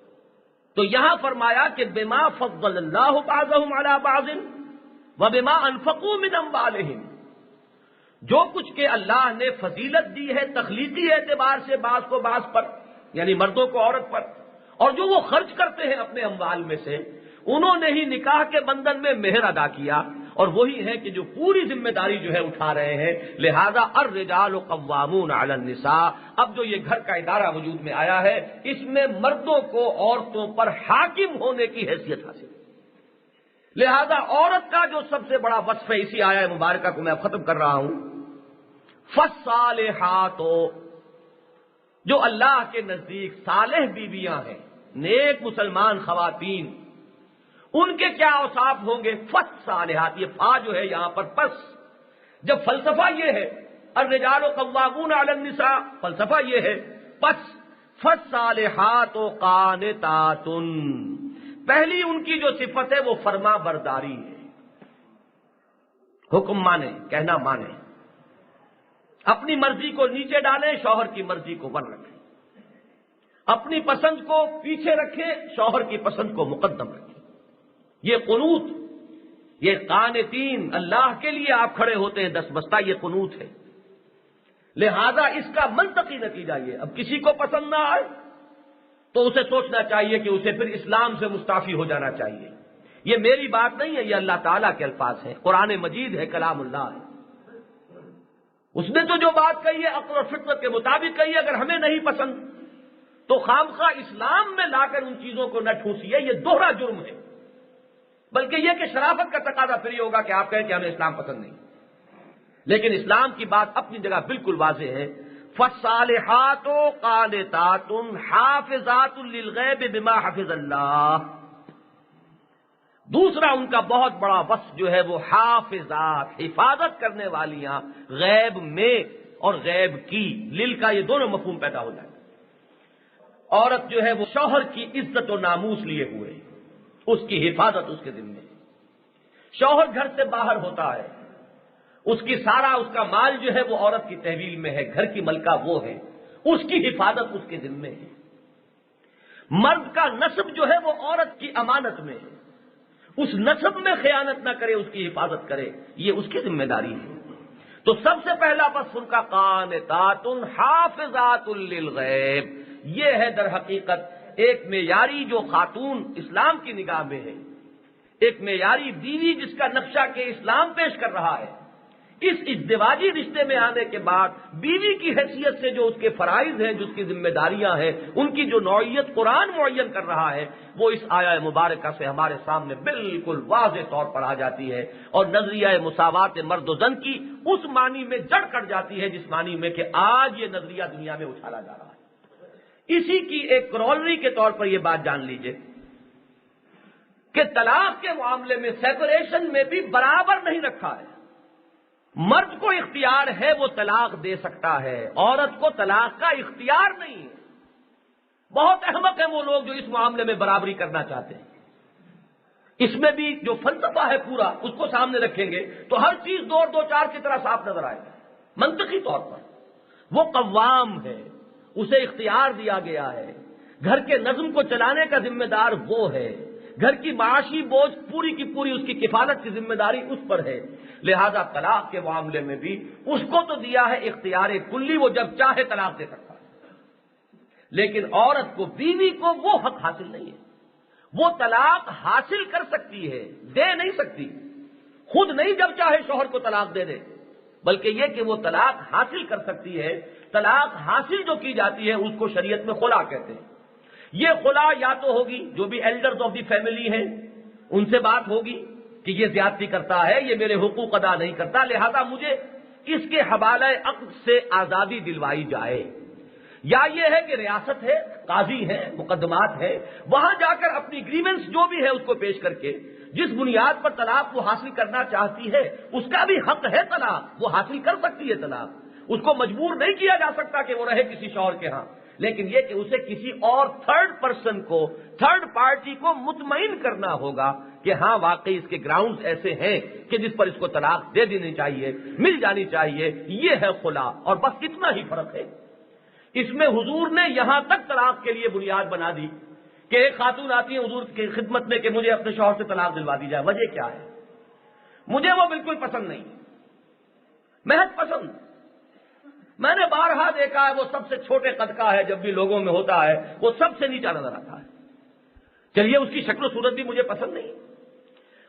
تو یہاں فرمایا کہ بما فضل اللہ بعضهم علی بعض وبما انفقوا من اموالهم، جو کچھ کہ اللہ نے فضیلت دی ہے تخلیقی اعتبار سے بعض کو بعض پر، یعنی مردوں کو عورت پر، اور جو وہ خرچ کرتے ہیں اپنے اموال میں سے، انہوں نے ہی نکاح کے بندھن میں مہر ادا کیا، اور وہی ہے کہ جو پوری ذمہ داری جو ہے اٹھا رہے ہیں۔ لہذا الرجال قوامون علی النساء، اب جو یہ گھر کا ادارہ وجود میں آیا ہے، اس میں مردوں کو عورتوں پر حاکم ہونے کی حیثیت حاصل ہے۔ لہذا عورت کا جو سب سے بڑا وصف ہے، اسی آیہ مبارکہ کو میں ختم کر رہا ہوں، فالصالحات، جو اللہ کے نزدیک صالح بیویاں ہیں، نیک مسلمان خواتین، ان کے کیا اوصاف ہوں گے؟ فالصالحات، یہ فا جو ہے یہاں پر پس، جب فلسفہ یہ ہے الرجال قوامون علی النساء، فلسفہ یہ ہے پس فالصالحات قانتات، پہلی ان کی جو صفت ہے وہ فرما برداری ہے، حکم مانے، کہنا مانے، اپنی مرضی کو نیچے ڈالیں، شوہر کی مرضی کو اوپر رکھیں، اپنی پسند کو پیچھے رکھیں، شوہر کی پسند کو مقدم رکھیں۔ یہ قنوت، یہ قانتین، اللہ کے لیے آپ کھڑے ہوتے ہیں دس بستہ، یہ قنوت ہے۔ لہذا اس کا منطقی نتیجہ یہ، اب کسی کو پسند نہ آئے تو اسے سوچنا چاہیے کہ اسے پھر اسلام سے مستعفی ہو جانا چاہیے۔ یہ میری بات نہیں ہے، یہ اللہ تعالیٰ کے الفاظ ہیں، قرآن مجید ہے، کلام اللہ ہے۔ اس نے تو جو بات کہی ہے عقل اور فطرت کے مطابق کہی ہے، اگر ہمیں نہیں پسند تو خامخواہ اسلام میں لا کر ان چیزوں کو نہ ٹھوسیے، یہ دوہرا جرم ہے۔ بلکہ یہ کہ شرافت کا تقاضا پھر یہ ہوگا کہ آپ کہیں کہ ہمیں اسلام پسند نہیں، لیکن اسلام کی بات اپنی جگہ بالکل واضح ہے۔ فالصالحات قانتات حافظات للغیب بما حفظ اللہ، دوسرا ان کا بہت بڑا وصف جو ہے وہ حافظات، حفاظت کرنے والیاں، غیب میں اور غیب کی، لل کا یہ دونوں مفہوم پیدا ہو جائے۔ عورت جو ہے وہ شوہر کی عزت و ناموس لیے ہوئے، اس کی حفاظت اس کے ذمے ہے۔ شوہر گھر سے باہر ہوتا ہے، اس کی سارا اس کا مال جو ہے وہ عورت کی تحویل میں ہے، گھر کی ملکہ وہ ہے، اس کی حفاظت اس کے ذمے ہے۔ مرد کا نسب جو ہے وہ عورت کی امانت میں ہے، اس نسب میں خیانت نہ کرے، اس کی حفاظت کرے، یہ اس کی ذمہ داری ہے۔ تو سب سے پہلا وصف ان کا قانتات حافظات للغیب، یہ ہے در حقیقت ایک معیاری جو خاتون اسلام کی نگاہ میں ہے، ایک معیاری بیوی جس کا نقشہ کہ اسلام پیش کر رہا ہے اس ازدواجی رشتے میں آنے کے بعد بیوی کی حیثیت سے جو اس کے فرائض ہیں، جو اس کی ذمہ داریاں ہیں، ان کی جو نوعیت قرآن معین کر رہا ہے، وہ اس آیہ مبارکہ سے ہمارے سامنے بالکل واضح طور پر آ جاتی ہے، اور نظریہ مساوات مرد و زن کی اس معنی میں جڑ کر جاتی ہے جس معنی میں کہ آج یہ نظریہ دنیا میں اچھالا جا رہا ہے۔ اسی کی ایک کرولری کے طور پر یہ بات جان لیجئے کہ طلاق کے معاملے میں سیپریشن میں بھی برابر نہیں رکھا ہے۔ مرد کو اختیار ہے، وہ طلاق دے سکتا ہے، عورت کو طلاق کا اختیار نہیں ہے۔ بہت احمق ہیں وہ لوگ جو اس معاملے میں برابری کرنا چاہتے ہیں۔ اس میں بھی جو فلسفہ ہے پورا، اس کو سامنے رکھیں گے تو ہر چیز 2 اور 2 4 کی طرح صاف نظر آئے گا۔ منطقی طور پر وہ قوام ہے، اسے اختیار دیا گیا ہے، گھر کے نظم کو چلانے کا ذمہ دار وہ ہے، گھر کی معاشی بوجھ پوری کی پوری اس کی کفالت کی ذمہ داری اس پر ہے، لہذا طلاق کے معاملے میں بھی اس کو تو دیا ہے اختیار کلی، وہ جب چاہے طلاق دے سکتا ہے، لیکن عورت کو، بیوی کو وہ حق حاصل نہیں ہے۔ وہ طلاق حاصل کر سکتی ہے، دے نہیں سکتی، خود نہیں جب چاہے شوہر کو طلاق دے دے، بلکہ یہ کہ وہ طلاق حاصل کر سکتی ہے۔ طلاق حاصل جو کی جاتی ہے اس کو شریعت میں خلا کہتے ہیں۔ یہ خلا یا تو ہوگی جو بھی ایلڈرز آف دی فیملی ہیں ان سے بات ہوگی کہ یہ زیادتی کرتا ہے، یہ میرے حقوق ادا نہیں کرتا، لہذا مجھے اس کے حوالہ عقد سے آزادی دلوائی جائے، یا یہ ہے کہ ریاست ہے، قاضی ہے، مقدمات ہے، وہاں جا کر اپنی گریونس جو بھی ہے اس کو پیش کر کے جس بنیاد پر طلاق وہ حاصل کرنا چاہتی ہے اس کا بھی حق ہے طلاق، وہ حاصل کر سکتی ہے طلاق، اس کو مجبور نہیں کیا جا سکتا کہ وہ رہے کسی شوہر کے ہاں، لیکن یہ کہ اسے کسی اور تھرڈ پرسن کو، تھرڈ پارٹی کو مطمئن کرنا ہوگا کہ ہاں واقعی اس کے گراؤنڈز ایسے ہیں کہ جس پر اس کو طلاق دے دینی چاہیے، مل جانی چاہیے، یہ ہے خلا، اور بس اتنا ہی فرق ہے۔ اس میں حضور نے یہاں تک طلاق کے لیے بنیاد بنا دی کہ ایک خاتون آتی ہے حضور کی خدمت میں کہ مجھے اپنے شوہر سے طلاق دلوا دی جائے، وجہ کیا ہے؟ مجھے وہ بالکل پسند نہیں، محض پسند۔ میں نے بارہا دیکھا ہے وہ سب سے چھوٹے قد کا ہے، جب بھی لوگوں میں ہوتا ہے وہ سب سے نیچا نظر آتا ہے، چلیے اس کی شکل و صورت بھی مجھے پسند نہیں۔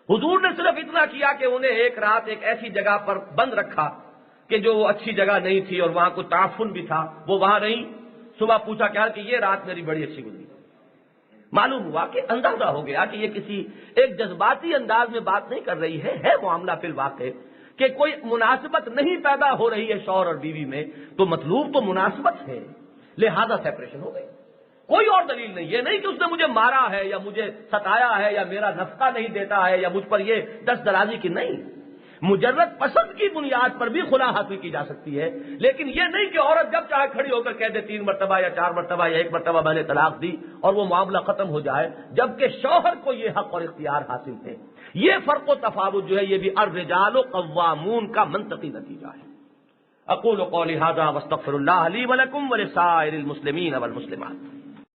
حضور نے صرف اتنا کیا کہ انہیں ایک رات ایک ایسی جگہ پر بند رکھا کہ جو اچھی جگہ نہیں تھی اور وہاں کوئی تعفن بھی تھا، وہ وہاں رہی۔ صبح پوچھا کیا کہ یہ رات میری بڑی اچھی گزری۔ معلوم ہوا کہ اندازہ ہو گیا کہ یہ کسی ایک جذباتی انداز میں بات نہیں کر رہی ہے معاملہ فی الواقع کہ کوئی مناسبت نہیں پیدا ہو رہی ہے شوہر اور بیوی میں، تو مطلوب تو مناسبت ہے، لہذا سیپریشن ہو گئی، کوئی اور دلیل نہیں۔ یہ نہیں کہ اس نے مجھے مارا ہے یا مجھے ستایا ہے یا میرا نفقہ نہیں دیتا ہے یا مجھ پر یہ دست درازی کی، نہیں، مجرد پسند کی بنیاد پر بھی خلا حاصل کی جا سکتی ہے، لیکن یہ نہیں کہ عورت جب چاہے کھڑی ہو کر کہہ دے 3 مرتبہ یا 4 مرتبہ یا 1 مرتبہ میں نے طلاق دی اور وہ معاملہ ختم ہو جائے، جبکہ شوہر کو یہ حق اور اختیار حاصل ہے۔ یہ فرق و تفاوت جو ہے یہ بھی الرجال قوامون کا منطقی نتیجہ ہے۔ اقول قولی ھذا واستغفر اللہ لی ولکم ولسائر المسلمین والمسلمات۔